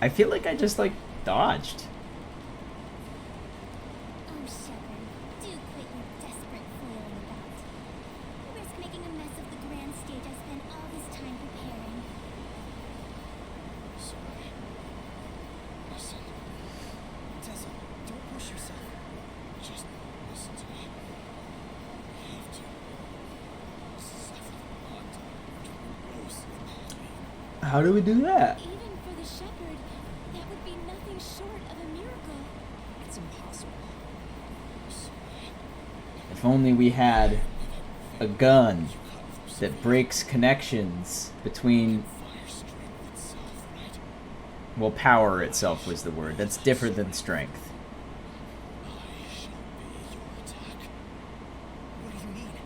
I feel like I just, like, dodged. Oh, Shepard, do quit your desperate flailing about. You risk making a mess of the grand stage I spent all this time preparing. Sorry. Listen. Tessa, don't push yourself. Just listen to me. How do we do that? Even for the shepherd, that would be nothing short of a miracle. It's impossible. If only we had a gun that breaks connections between. Fire strength itself, right? Well, power itself was the word. That's different than strength. I shall be your attack. What do you need?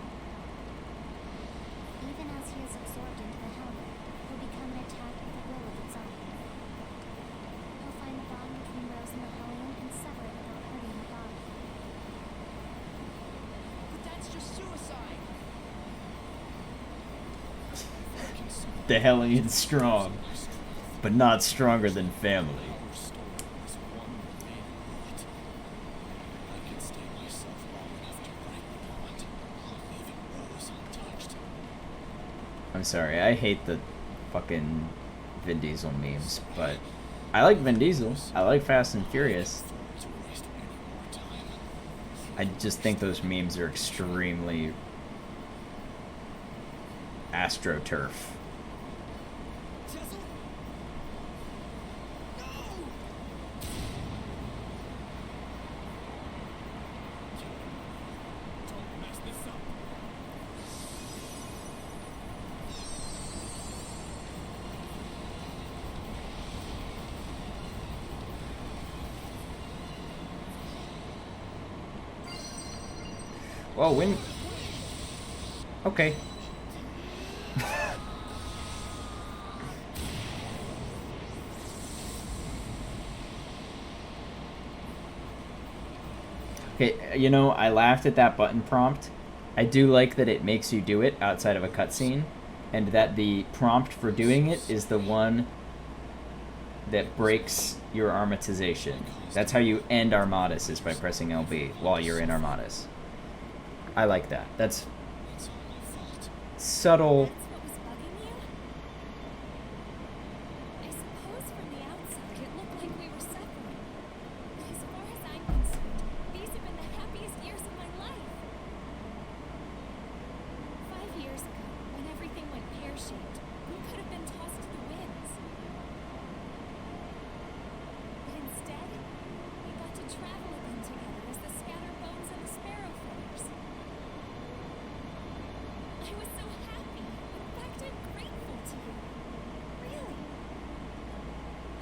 Even as he is absorbed into the helmet, he'll become an attack with a will of its own. He'll find the bond between Rose and the Hellion and sever it without hurting the body. But that's just suicide. The Hellions strong, but not stronger than family. Power stolen is one remaining bullet. I can stay myself long enough to break the bond, leaving Rose untouched. I'm sorry, I hate the fucking Vin Diesel memes, but I like Vin Diesel. I like Fast and Furious. To waste any more time. I just think those memes are extremely astroturf. Jizzle? No! Don't mess this up. Whoa, when? Okay. Okay, you know, I laughed at that button prompt. I do like that it makes you do it outside of a cutscene, and that the prompt for doing it is the one that breaks your Armatization. That's how you end Armatus, is by pressing LB while you're in Armatus. I like that. That's It's all my fault. subtle. That's what was bugging you? I suppose from the outside it looked like we were suffering. But as far as I'm concerned, these have been the happiest years of my life. 5 years ago, when everything went pear-shaped, we could have been tossed to the winds. But instead, we got to travel again together as the scattered bones and the sparrow feathers. I was so happy. In fact, I'm grateful to you. Really.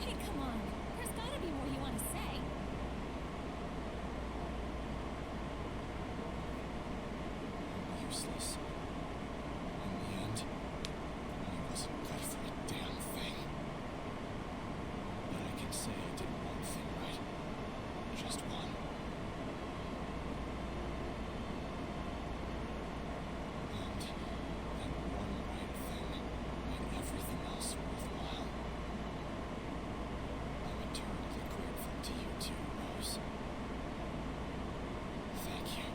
Hey, come on. There's gotta be more you want to say. I'm useless. In the end, I wasn't good for a damn thing. But I can say I did one thing right. Just one. And that one right thing made everything else worthwhile. I'm eternally grateful to you too, Rose. Thank you.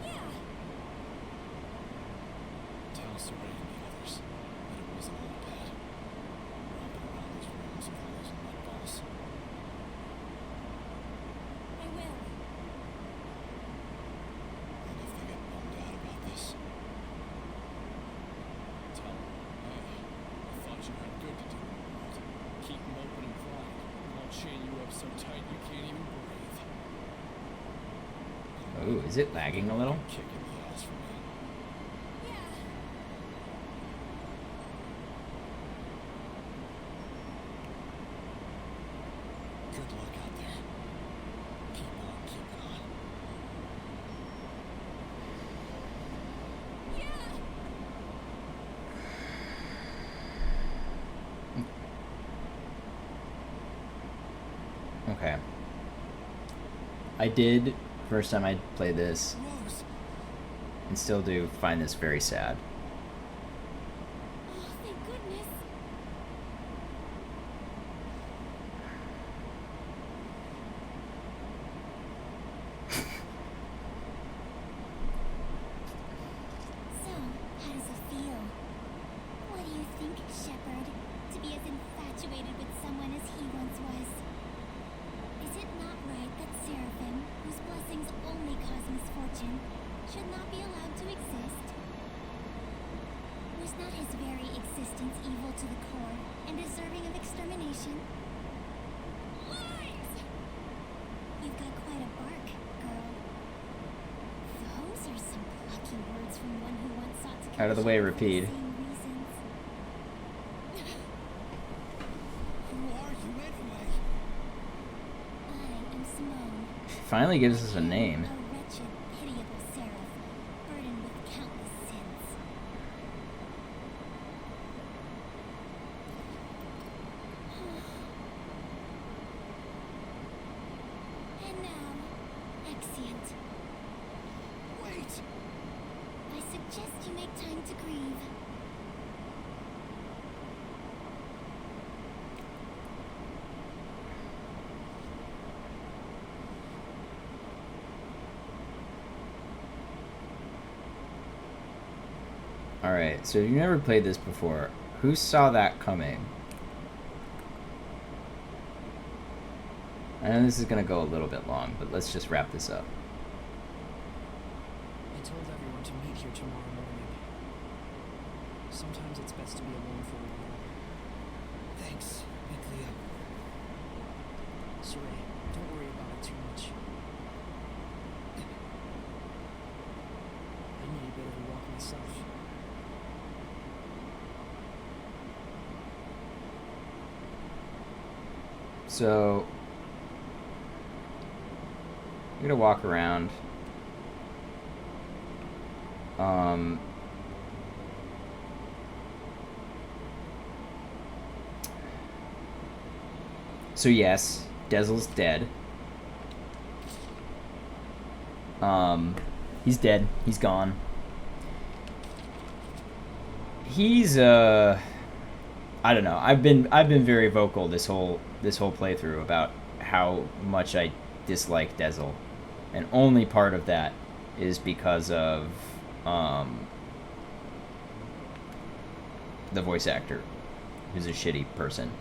Yeah. Tell Saray and the others that it wasn't all bad. Romping around those rooms with all those nutballs. I will. And if they get bummed out about this, tell them, hey, I thought you had good to do in the world. Keep them open and quiet, and I'll chain you up so tight you can't even breathe. Oh, is it lagging a little? Kick in the ass for me. Yeah. Good luck out there. Keep on keeping on. Yeah. Okay. I did, first time I played this, Rose! and still do find this very sad. Oh, thank goodness. So, how does it feel? What do you think, Shepherd? To be as infatuated with someone as he once was? Is it not right that Seraphim, whose blessings only cause misfortune, should not be allowed to exist? Was not his very existence evil to the core and deserving of extermination? Lies! You've got quite a bark, girl. Those are some plucky words from one who once sought to kill Out of the way, Shepard for the Rapide. same reasons. Who are you anyway? I am Simone. She finally gives us a name. A wretched, pitiable seraph, burdened with countless sins. And now, exeunt. Wait! I suggest you make time to grieve. Alright, so if you've never played this before, who saw that coming? I know this is going to go a little bit long, but let's just wrap this up. I told everyone to meet here tomorrow morning. Sometimes it's best to be alone for a while. Thanks, Miglia. Saray, don't worry about it too much. I need a bit of a walk myself. So, I'm gonna walk around. So yes, Dezel's dead. He's dead. He's gone. He's I don't know. I've been very vocal this whole playthrough about how much I dislike Dezel, and only part of that is because of the voice actor, who's a shitty person.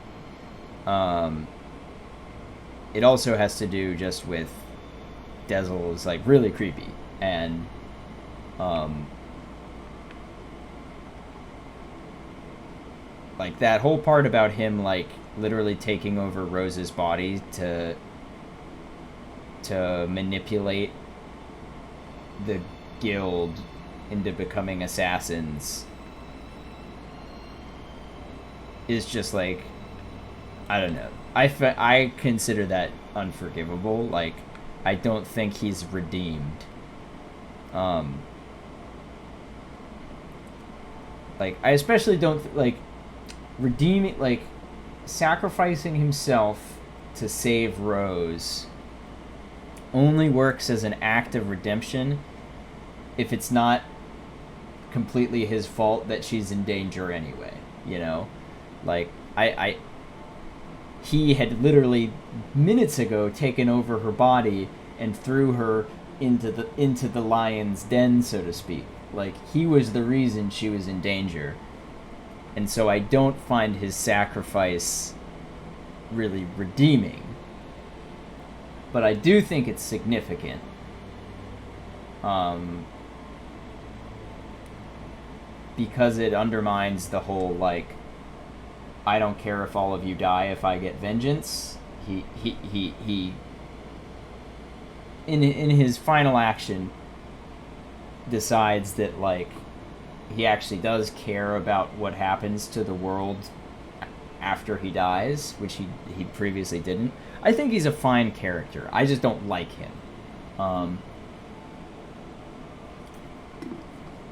It also has to do just with Dezel is like really creepy, and like that whole part about him like literally taking over Rose's body to manipulate the guild into becoming assassins is just like, I don't know. I consider that unforgivable. Like, I don't think he's redeemed. Like, I especially don't like redeeming, like sacrificing himself to save Rose only works as an act of redemption if it's not completely his fault that she's in danger anyway, you know? Like, he had literally minutes ago taken over her body and threw her into the lion's den, so to speak. Like, he was the reason she was in danger. And so I don't find his sacrifice really redeeming. But I do think it's significant. Because it undermines the whole, like, I don't care if all of you die if I get vengeance. He in his final action decides that, like, he actually does care about what happens to the world after he dies, which he previously didn't. I think he's a fine character. I just don't like him.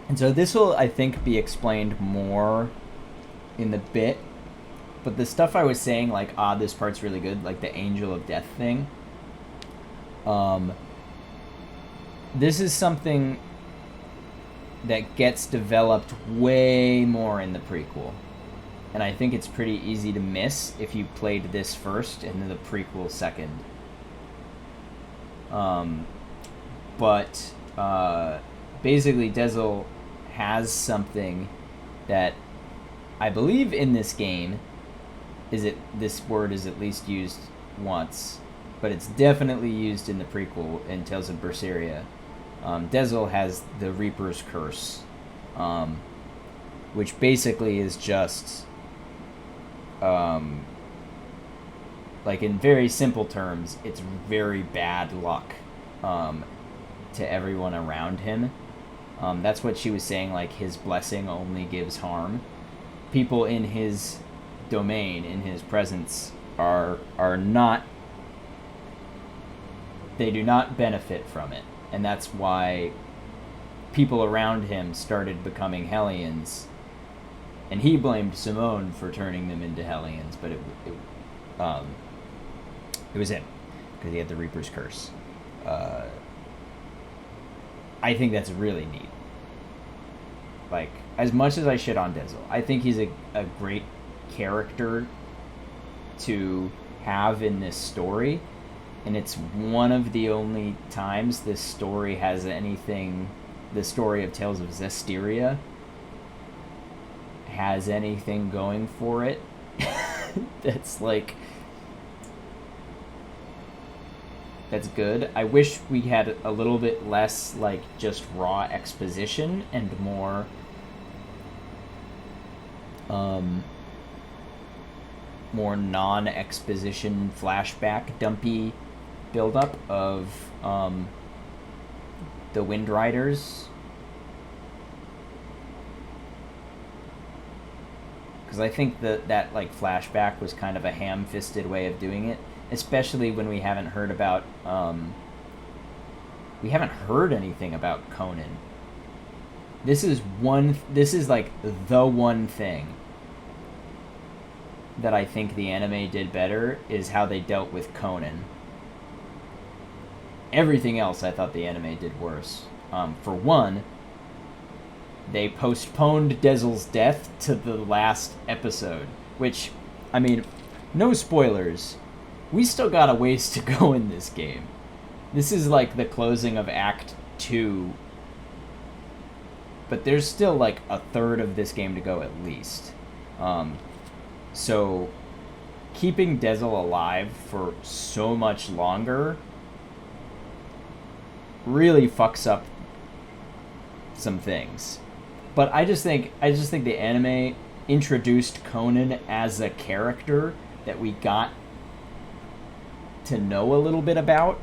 And so this will, I think, be explained more in the bit. But the stuff I was saying, like, this part's really good, like the Angel of Death thing. This is something that gets developed way more in the prequel. And I think it's pretty easy to miss if you played this first and then the prequel second. But basically Dezel has something that I believe in this game this word is at least used once, but it's definitely used in the prequel in Tales of Berseria. Dezel has the Reaper's Curse, which basically is just, like in very simple terms, it's very bad luck to everyone around him. That's what she was saying, like his blessing only gives harm. People in his domain, in his presence, are not, they do not benefit from it. And that's why people around him started becoming Hellions. And he blamed Simone for turning them into Hellions, but it was him, because he had the Reaper's Curse. I think that's really neat. Like, as much as I shit on Dizzle, I think he's a great character to have in this story, and it's one of the only times this story has anything, the story of Tales of Zestiria has anything going for it that's like, that's good. I wish we had a little bit less like just raw exposition and more more non-exposition flashback dumpy buildup of the Wind Riders. Because I think that like flashback was kind of a ham-fisted way of doing it, especially when we haven't heard about we haven't heard anything about Conan. This is like the one thing that I think the anime did better, is how they dealt with Conan. Everything else I thought the anime did worse. For one, they postponed Dezel's death to the last episode, which, I mean, no spoilers, we still got a ways to go in this game. This is like the closing of Act 2, but there's still like a third of this game to go at least. So keeping Dezel alive for so much longer really fucks up some things. But I just think the anime introduced Conan as a character that we got to know a little bit about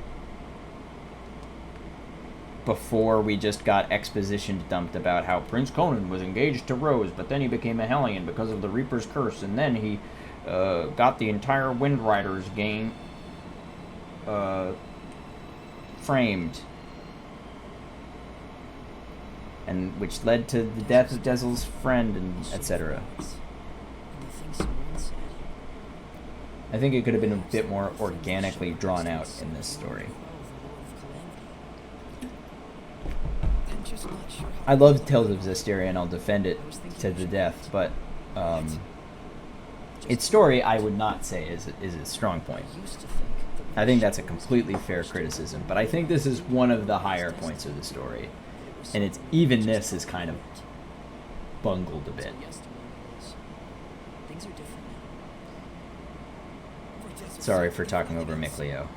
before we just got exposition dumped about how Prince Conan was engaged to Rose, but then he became a Hellion because of the Reaper's Curse, and then he got the entire Wind Riders gang framed, and which led to the death of Dezel's friend, and etc. I think it could have been a bit more organically drawn out in this story. I love Tales of Zestiria, and I'll defend it to the death, but its story I would not say is a strong point. I think that's a completely fair criticism, but I think this is one of the higher points of the story, and it's even this is kind of bungled a bit. Sorry for talking over Mikleo.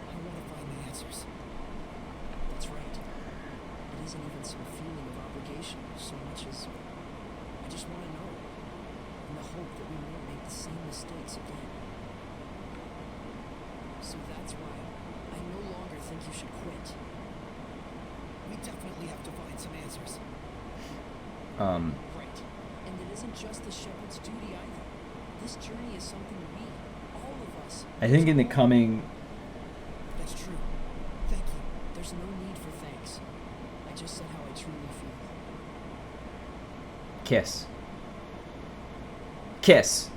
Right. And it isn't just the shepherd's duty either. This journey is something we, all of us... I think in the coming... That's true. Thank you. There's no need for thanks. I just said how I truly feel. Kiss. Kiss.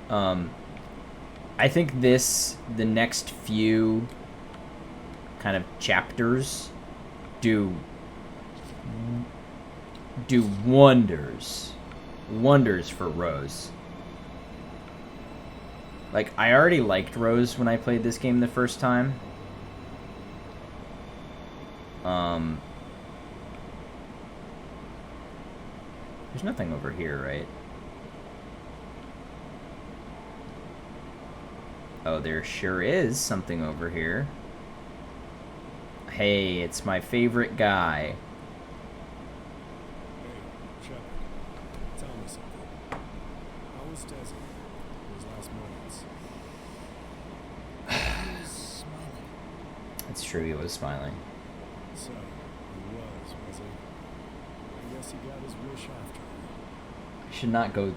I think the next few kind of chapters do wonders for Rose. Like, I already liked Rose when I played this game the first time. There's nothing over here, right? Oh, there sure is something over here. Hey, it's my favorite guy. was Desi in his last moments? He was smiling. It's true, he was smiling. So, he was he? I guess he got his wish after all. I should not go.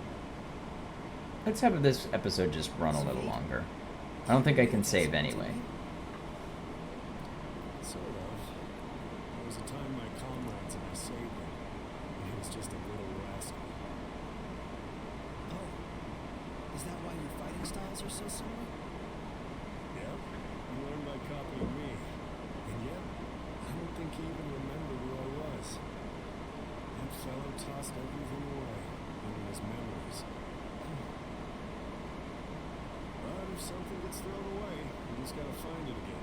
Let's have this episode just run a little longer. I don't think I can save anyway. Sort of. There was a time my comrades and I saved him, and he was just a little rascal. Oh. Is that why your fighting styles are so similar? Yep, he learned by copying me. And yet, I don't think he even remembered who I was. That fellow tossed everything away, even his memories. But if something gets thrown away, you just gotta find it again.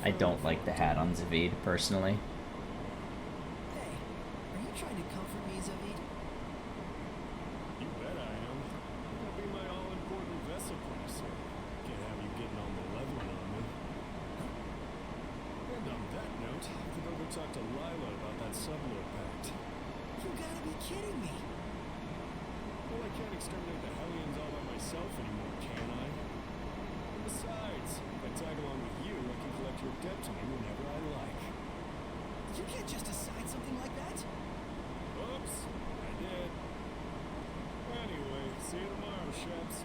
I don't like the hat on Zavid, personally. Hey, are you trying to comfort me, Zavid? You bet I am. I'll be my all-important vessel pretty soon. Can't have you getting on the leveling on me. And on that note, I think I'll go talk to Lila about that sublord pact. You gotta be kidding me. Well, I can't exterminate the Hellions all by myself anymore, can I? And besides, if I tag along with you, I can collect your debt to me whenever I like. You can't just decide something like that. Oops, I did. Anyway, see you tomorrow, Sheps.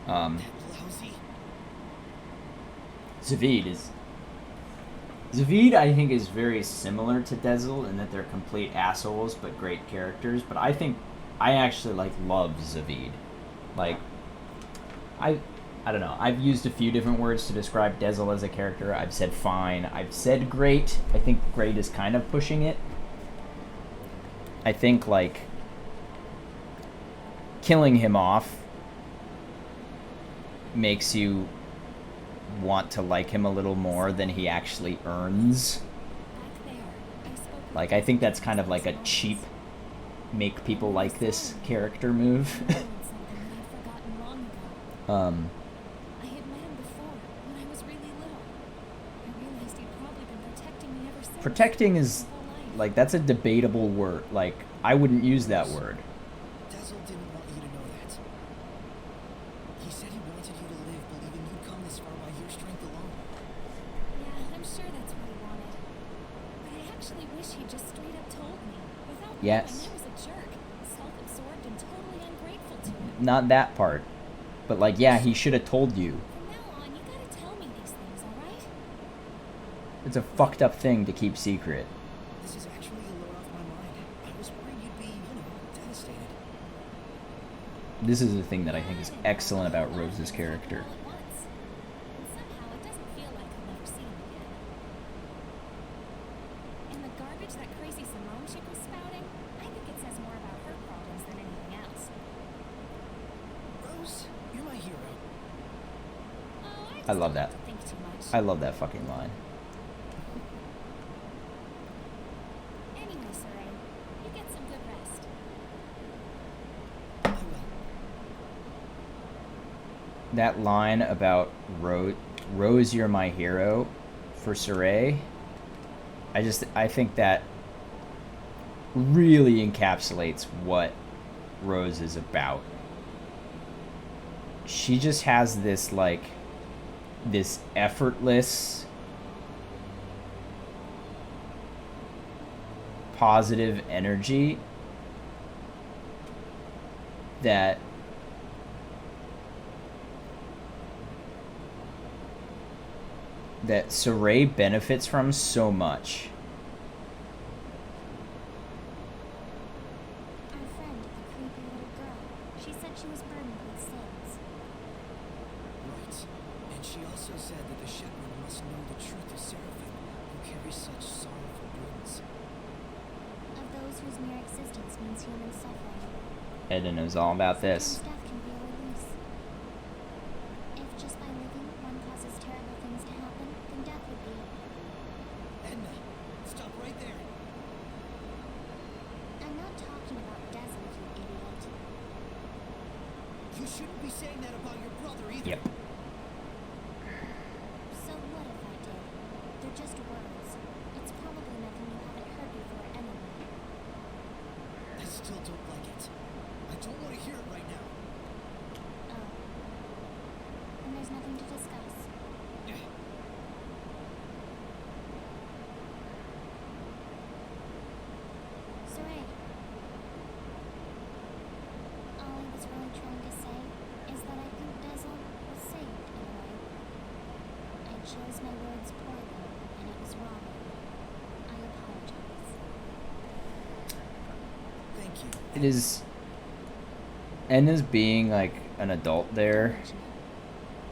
That lousy. Zavid, I think, is very similar to Dezel in that they're complete assholes but great characters. But I think I actually love Zavid. I don't know. I've used a few different words to describe Dezel as a character. I've said fine. I've said great. I think great is kind of pushing it. I think killing him off makes you want to like him a little more than he actually earns. I think that's kind of like a cheap make people like this character move. I had met him before, when I was really little. I realized he'd probably been protecting me ever since. Protecting is, my whole life. that's a debatable word. I wouldn't use that word. Dazzle didn't want you to know that. He said he wanted you to live believing you'd come this far by your strength alone. Yeah, I'm sure that's what he wanted. But I actually wish he'd just straight up told me. Without Yes. knowing I was a jerk, self-absorbed and totally ungrateful to him. Not that part. But, yeah, he should have told you. From now on, you gotta tell me these things, alright? It's a fucked up thing to keep secret. This is actually a load off my mind. I was worried you'd be, devastated. This is the thing that I think is excellent about Rose's character. All at once. And somehow it doesn't feel like I'll never see him again. And the garbage that crazy Simone chick was spouting, I think it says more about her problems than anything else. Rose, you're my hero. Oh, I just love don't that. have to think too much. I love that fucking line. Anyway, Saray, you get some good rest. I will. That line about Rose, you're my hero, for Saray, I think that really encapsulates what Rose is about. She just has this this effortless, positive energy that Saray benefits from so much. Our friend, the creepy little girl, she said she was burdened with sins. Right. And she also said that the shepherd must know the truth of Seraphim, who carry such sorrowful burdens. Of those whose mere existence means human suffering. Edna knows all about this. Sometimes death can be a release. If just by living one causes terrible things to happen, then death would be. Edna, stop right there. I'm not talking about Desert, you idiot. You shouldn't be saying that about your brother either. Yep. So what if I did? They're just words. It's probably nothing you haven't heard before anyway. I still don't like it. I don't want to hear it right trying to say is that I think Dazzle was saved in a way. I chose my words poorly, and it was wrong. I apologize. Thank you. It is. And as being like an adult there,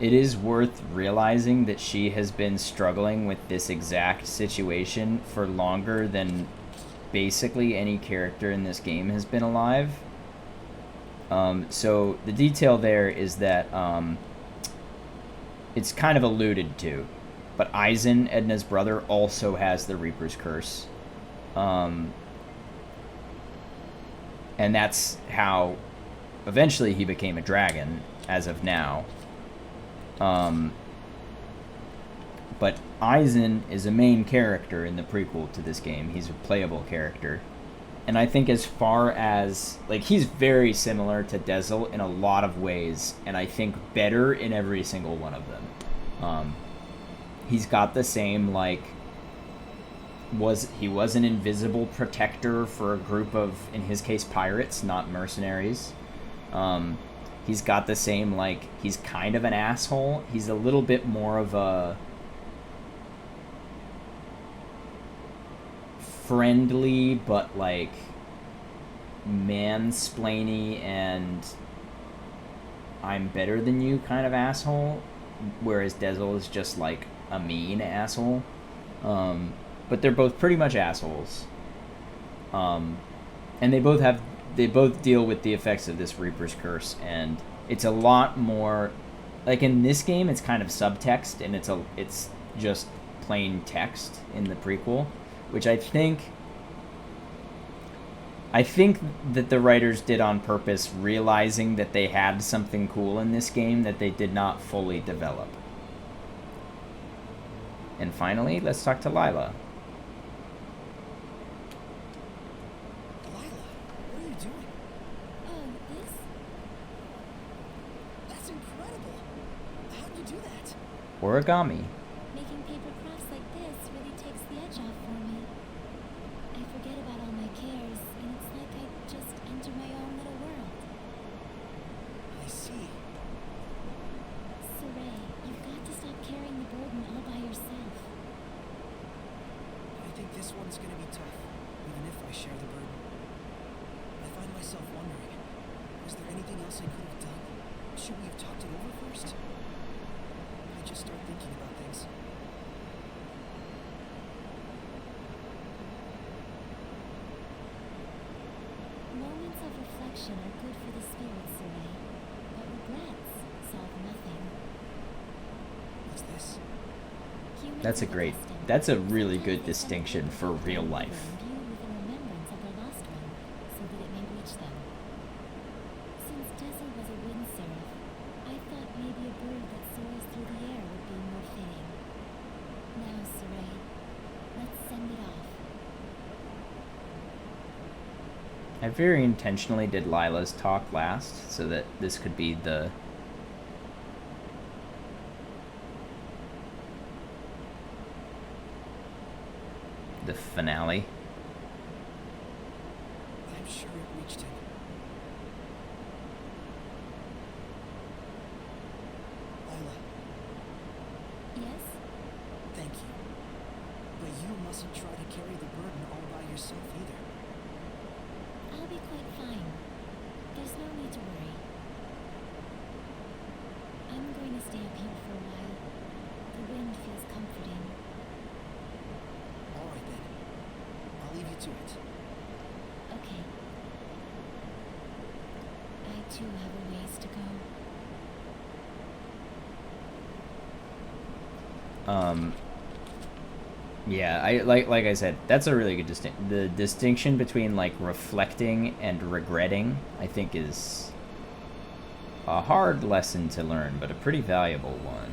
it is worth realizing that she has been struggling with this exact situation for longer than basically any character in this game has been alive. So the detail there is that it's kind of alluded to, but Aizen, Edna's brother, also has the Reaper's Curse. And that's how eventually he became a dragon, as of now. But Aizen is a main character in the prequel to this game. He's a playable character. And I think as far as, like, he's very similar to Dazzle in a lot of ways, and I think better in every single one of them. He's got the same, like, he was an invisible protector for a group of, in his case, pirates, not mercenaries. He's got the same, like, he's kind of an asshole. He's a little bit more of a friendly, but, like, mansplainy and I'm better than you kind of asshole. Whereas Dazzle is just, like, a mean asshole. But they're both pretty much assholes. And they both deal with the effects of this Reaper's Curse, and it's a lot more, like, in this game it's kind of subtext, and it's just plain text in the prequel, which I think that the writers did on purpose, realizing that they had something cool in this game that they did not fully develop. And finally, let's talk to Lila. Lila, what are you doing? Oh, this? That's incredible. How'd you do that? Origami. Making paper crafts like this really takes the edge off for me. I forget about all my cares, and it's like I just enter my own little world. I see. Saray, you've got to stop carrying the burden all by yourself. I think this one's gonna be tough, even if I share the burden. I find myself wondering, was there anything else I could have done? Should we have talked it over first? I just start thinking about things. Moments of reflection are good for the spirit, Saray, but regrets solve nothing. What's this? Humans That's a are great, accustomed. that's a really Sometimes good they distinction celebrate for the real living life. imbued with a remembrance of their lost one, so that it may reach them. Since Dazzle was a wind seraph, I thought maybe a bird that soars through the air would be more fitting. Now, Saray, let's send it off. I very intentionally did Lila's talk last, so that this could be the finale. I'm sure it reached him. Lila, Yes? thank you. But you mustn't try to carry the burden all by yourself either. I'll be quite fine. There's no need to worry. I'm going to stay up here for a while. The wind feels comforting. All right then. I'll leave you to it. Okay. I too have a ways to go. Yeah, I like I said, that's a really good distinction. The distinction between, like, reflecting and regretting, I think, is a hard lesson to learn, but a pretty valuable one.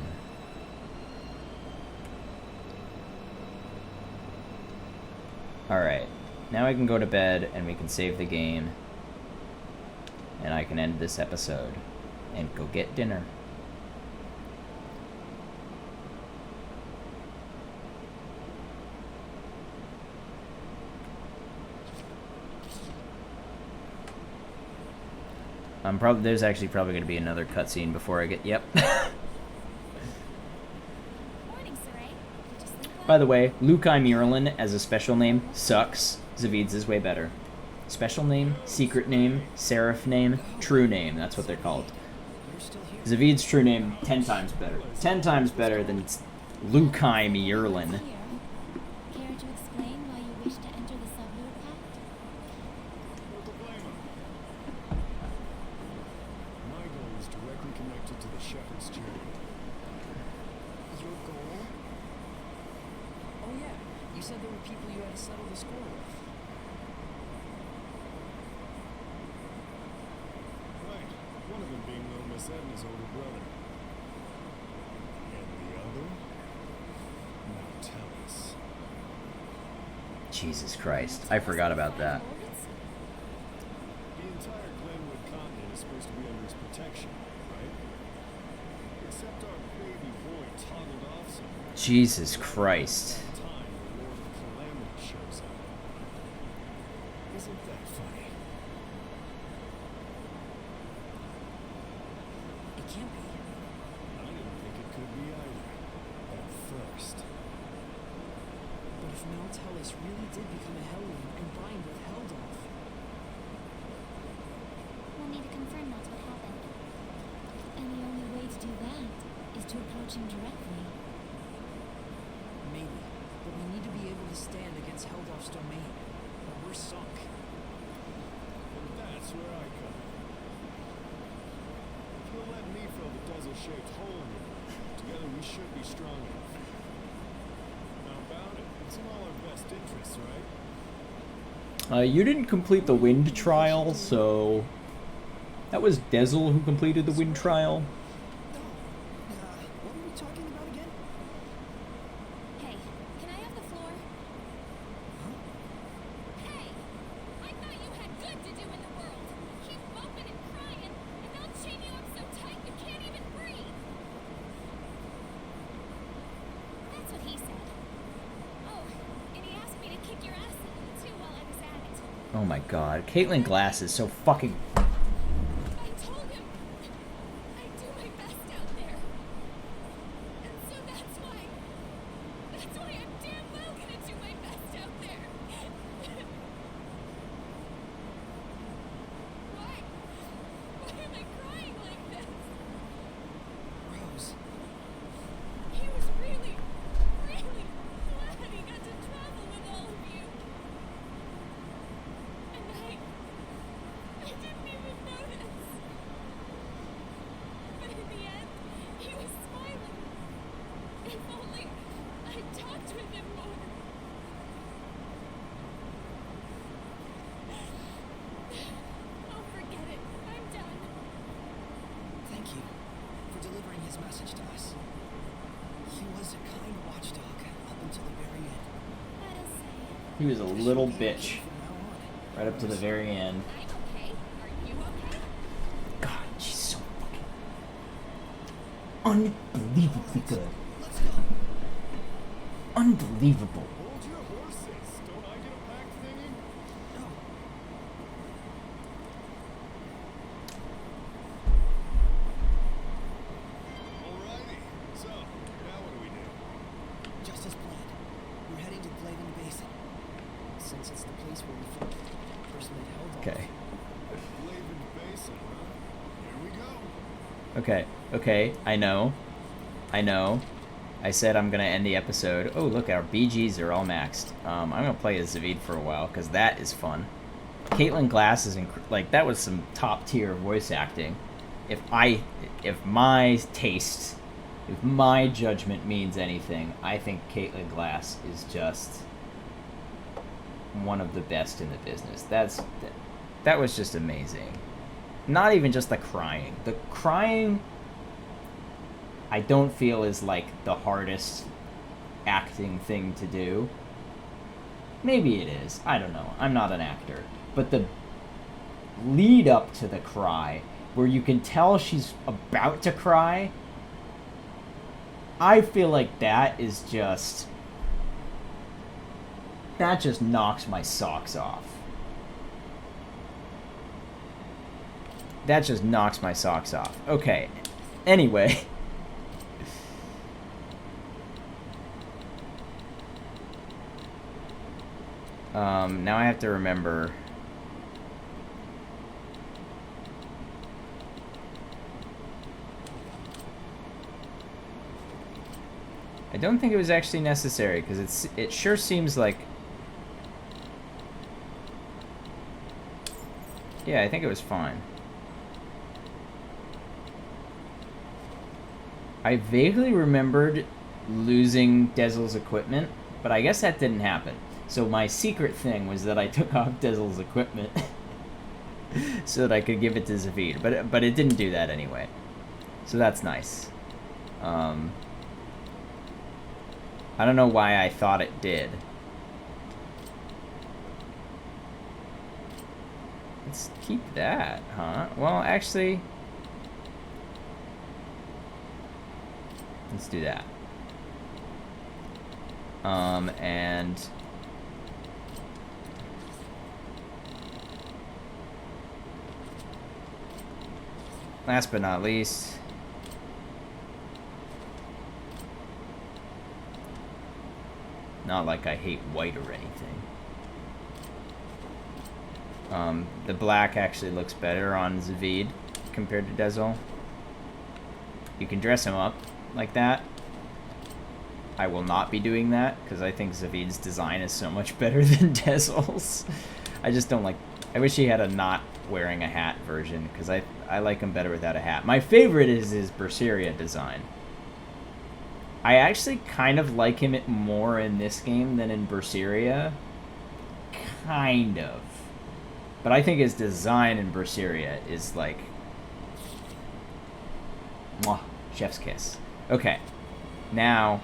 Alright, now I can go to bed and we can save the game. And I can end this episode and go get dinner. There's actually probably going to be another cutscene before I get. Yep. Morning, Saray. Did you sleep well? By the way, Lukai Merlin as a special name sucks. Zavid's is way better. Special name, secret name, serif name, true name. That's what they're called. You're still here. Zavid's true name 10 times better. 10 times better than Lukai Merlin. Here. Care to explain why you wish to enter the Sublunar Pact? No problemo. My goal is directly connected to the Shepherd's journey. Your goal? Oh yeah, you said there were people you had to settle the score with. Right. One of them being Lil Miss Edna's older brother. And the other? Now tell us. Jesus Christ. I forgot about that. The entire Glenwood continent is supposed to be under his protection, right? Except our baby boy toggled off somewhere. Jesus Christ. That time the Lord of Calamity shows up. Isn't that funny? It can't be. I didn't think it could be either. At first. But if Maltellus really did become a Hellion and bind with Heldolf, We'll need to confirm that's what happened. And the only way to do that is to approach him directly. maybe. But we need to be able to stand against Heldolf's domain, or we're sunk. And that's where I come in. If you'll let me fill the desert-shaped hole in your brain, together we should be strong enough. How about it? It's in all our best interests, right? You didn't complete the wind trial, so... That was Dezel who completed the wind trial. No. What were we talking about again? Hey, can I have the floor? Hey, I thought you had good to do in the world. Keep moping and crying, and they'll chain you up so tight you can't even breathe. That's what he said. Oh, and he asked me to kick your ass too while I was at it. Oh my god. Caitlin Glass is so fucking... I told him I do my best out there. And so that's why I'm damn well gonna do my best out there. Why? Why am I crying like this? Rose. He was really, really glad he got to travel with all of you. And I didn't even notice. But in the end, he was smiling. If only I'd talked with him more. Oh, forget it. I'm done. Thank you for delivering his message to us. He was a kind watchdog up until the very end. I'll say. He was a little bitch. From now on. Right up to the very end. I'm okay. Are you okay? God, she's so fucking... Unbelievably good. Let's go. Unbelievable. Hold your horses! Don't I get a pack thingy? No. Alrighty. So, now what do? Just as planned. We're heading to Glaven Basin. Since it's the place where we fought first met Heldolf. Okay. Laven Basin, huh? Here we go. Okay. Okay. I know. I said I'm gonna end the episode. Oh, look, our BGs are all maxed. I'm gonna play as Zavid for a while, because that is fun. Caitlin Glass is like, that was some top tier voice acting. If my taste, if my judgment means anything, I think Caitlin Glass is just one of the best in the business. That was just amazing. Not even just the crying. The crying, I don't feel is like the hardest acting thing to do. Maybe it is. I don't know. I'm not an actor. But the lead up to the cry, where you can tell she's about to cry, I feel like that is just... that just knocks my socks off. That just knocks my socks off. Okay. Anyway. Now I have to remember. I don't think it was actually necessary, because it sure seems like... Yeah, I think it was fine. I vaguely remembered losing Dezel's equipment, but I guess that didn't happen. So my secret thing was that I took off Dezel's equipment so that I could give it to Zavid, but it didn't do that anyway. So that's nice. I don't know why I thought it did. Let's keep that, huh? Well, actually... Let's do that. And... last but not least... Not like I hate white or anything. The black actually looks better on Zavid compared to Dezel. You can dress him up like that. I will not be doing that because I think Zavid's design is so much better than Dezel's. I just don't like... I wish he had a not wearing a hat version because I like him better without a hat. My favorite is his Berseria design. I actually kind of like him more in this game than in Berseria. Kind of. But I think his design in Berseria is like... mwah, chef's kiss. Okay. Now...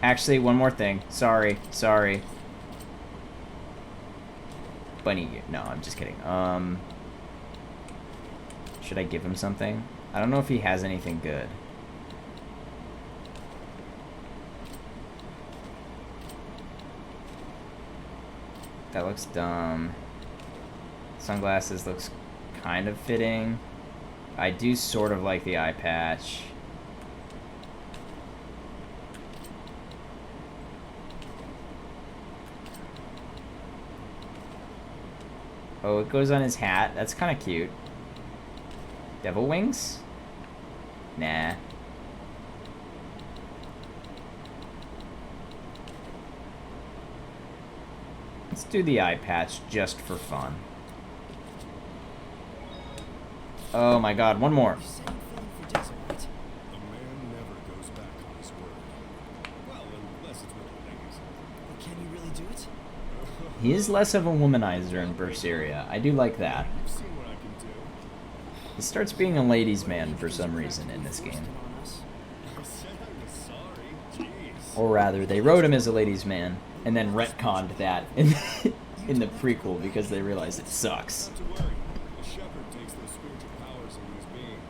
Actually, one more thing. Sorry. Bunny... No, I'm just kidding. Should I give him something? I don't know if he has anything good. That looks dumb. Sunglasses looks kind of fitting. I do sort of like the eye patch. Oh, it goes on his hat. That's kind of cute. Devil wings? Nah. Let's do the eye patch just for fun. Oh my god, one more. You said you're feeling for Dezel, right? A man never goes back on his word. Well, unless it's with the ladies. But can you really do it? He is less of a womanizer in Berseria. I do like that. You've seen what I can do. He starts being a ladies' man for some reason in this game. On us. I said I was sorry. Jeez. Or rather, they wrote him as a ladies' man, and then retconned that in, in the prequel because they realized it sucks. Not to worry. The shepherd takes those spiritual powers into his being.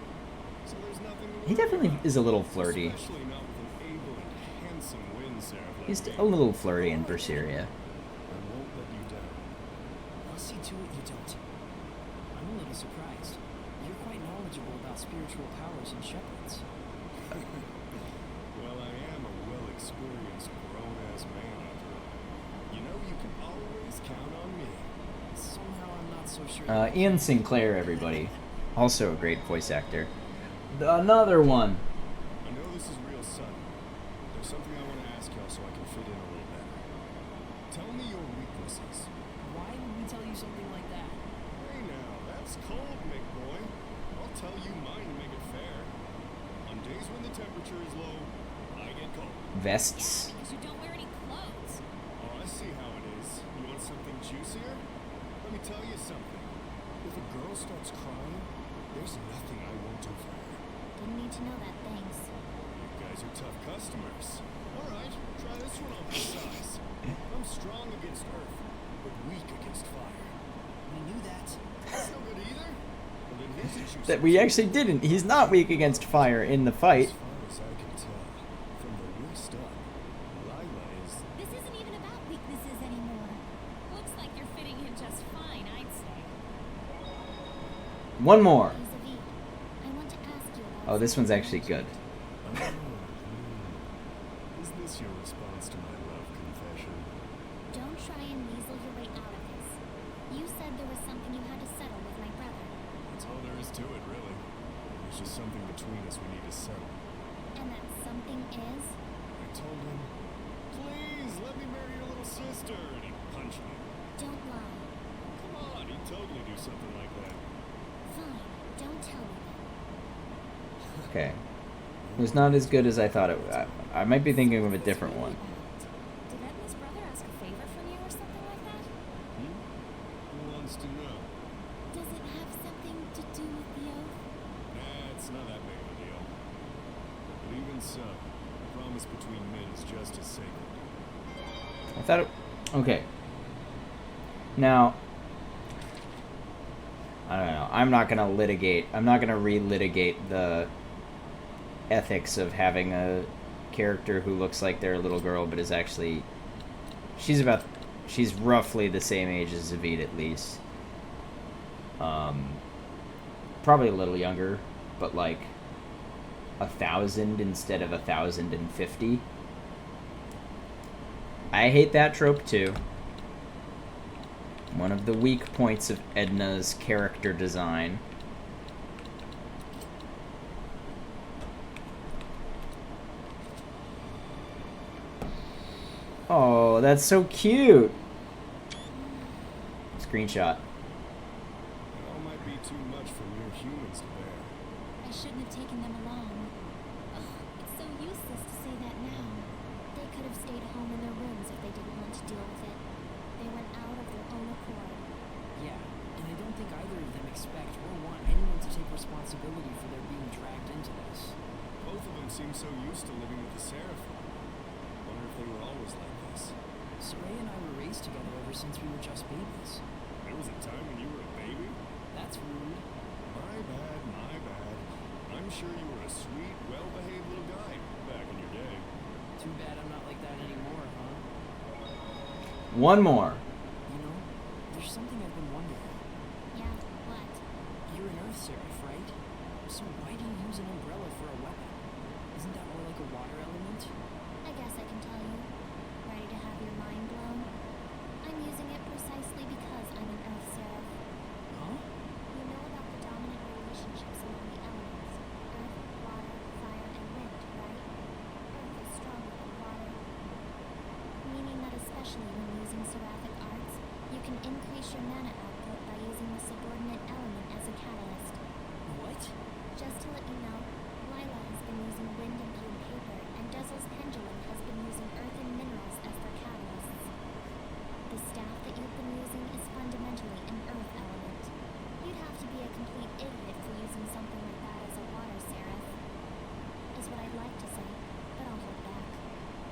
So there's nothing to He worry definitely about. is a little flirty. Especially not with an able and handsome wind seraph like He's me. a little flirty in Berseria. I won't let you down. I'll see to it you don't. I'm a little surprised. You're quite knowledgeable about spiritual powers and shepherds. Well, I am a well-experienced grown-ass man after all. You know you can always count on me. Somehow I'm not so sure. Ian Sinclair, everybody. Also a great voice actor. Another one. I know this is real sudden. There's something I want to ask y'all so I can fit in a little better. Tell me your weaknesses. Why would we tell you something like that? Hey now, that's cold, McBoy. I'll tell you mine to make it fair. On days when the temperature is low, I get cold. Vests. Because you don't wear any clothes. Oh, I see how it is. You want something juicier? Let me tell you something. If a girl starts crying, there's nothing I won't do for her. Didn't need to know that, thanks. You guys are tough customers. All right, try this one on for size. I'm strong against earth, but weak against fire. We knew that. That's no good either. Well, then here's a juicy That we actually didn't. He's not weak against fire in the fight. As far as I can tell, from the wrist up, Lila is... This isn't even about weaknesses anymore. Looks like you're fitting in just fine, I One more. Vis-a-vis, I want to ask you about Oh, this one's actually good. Is this your response to my love confession? Don't try and weasel your way out of this. You said there was something you had to settle with my brother. That's all there is to it, really. There's just something between us we need to settle. And that something is? I told him, please let me marry your little sister, and he punched me. Don't lie. Come on, he'd totally do something like that. Fine, don't tell me then. Okay. It was not as good as I thought it would. I might be thinking of a different one. Did Edna's brother ask a favor from you or something like that? Who wants to know? Does it have something to do with the oath? Nah, it's not that big of a deal. But even so, a promise between men is just as sacred. I thought it... Okay. Now... I don't know. I'm not going to litigate... I'm not going to relitigate the ethics of having a character who looks like they're a little girl but is actually... She's roughly the same age as Zavid, at least. Probably a little younger, but like 1,000 instead of 1,050. I hate that trope too. One of the weak points of Edna's character design. Oh, that's so cute. Screenshot. It all might be too much for mere humans to bear. I shouldn't have taken them along. Ugh, it's so useless to say that now. They could have stayed home in their rooms if they didn't want to deal with it. They went out of their own accord. Yeah, and I don't think either of them expect or want anyone to take responsibility for their being dragged into this. Both of them seem so used to living with the Seraphim. Wonder if they were always like this. Soraya and I were raised together ever since we were just babies. There was a time when you were a baby? That's rude. My bad, my bad. I'm sure you were a sweet, well-behaved little guy back in your day. Too bad I'm not like that anymore, huh? One more. You know, there's something I've been wondering. Yeah, what? You're an Earth Seraph, right? So why do you use an umbrella for a weapon? Isn't that more like a water element? I guess I can tell you. Ready to have your mind blown? I'm using it precisely because I'm an Earth Seraph. Huh? You know about the dominant relationships among the elements. Earth, water, fire, and wind, right? Earth is stronger than water. Meaning that especially when using seraphic arts, you can increase your mana output by using the subordinate element as a catalyst. What? Just to let you know, Lila has been using wind-imbued paper, and Duzzle's pendulum has been using earth and minerals as their catalysts. The staff that you've been using is fundamentally an earth element. You'd have to be a complete idiot for using something like that as a water seraph. Is what I'd like to say, but I'll hold back.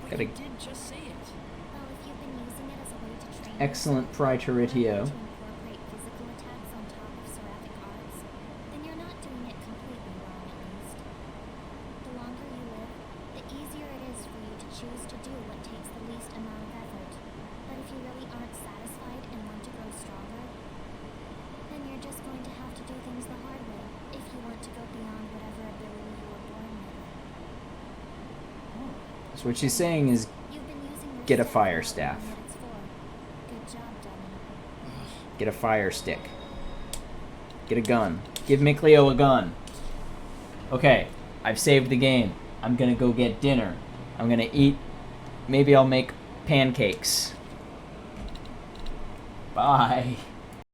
But Gotta- you did just say it. Well, if you've been using it as a way to train Excellent yourself, Praeteritio. to incorporate physical attacks on top of seraphic arts, then you're not doing it completely wrong, at least. The longer you live, the easier it is for you to choose to do what takes the least amount of effort. But if you really aren't satisfied and want to grow stronger, then you're just going to have to do things the hard way if you want to go beyond whatever ability you were born with. So what she's saying is, You've been using your Get a staff fire more than staff. what it's for. Good job, dummy. get a fire stick. Get a gun. Give Mikleo a gun. Okay, I've saved the game. I'm gonna go get dinner. I'm gonna eat. Maybe I'll make pancakes. Bye.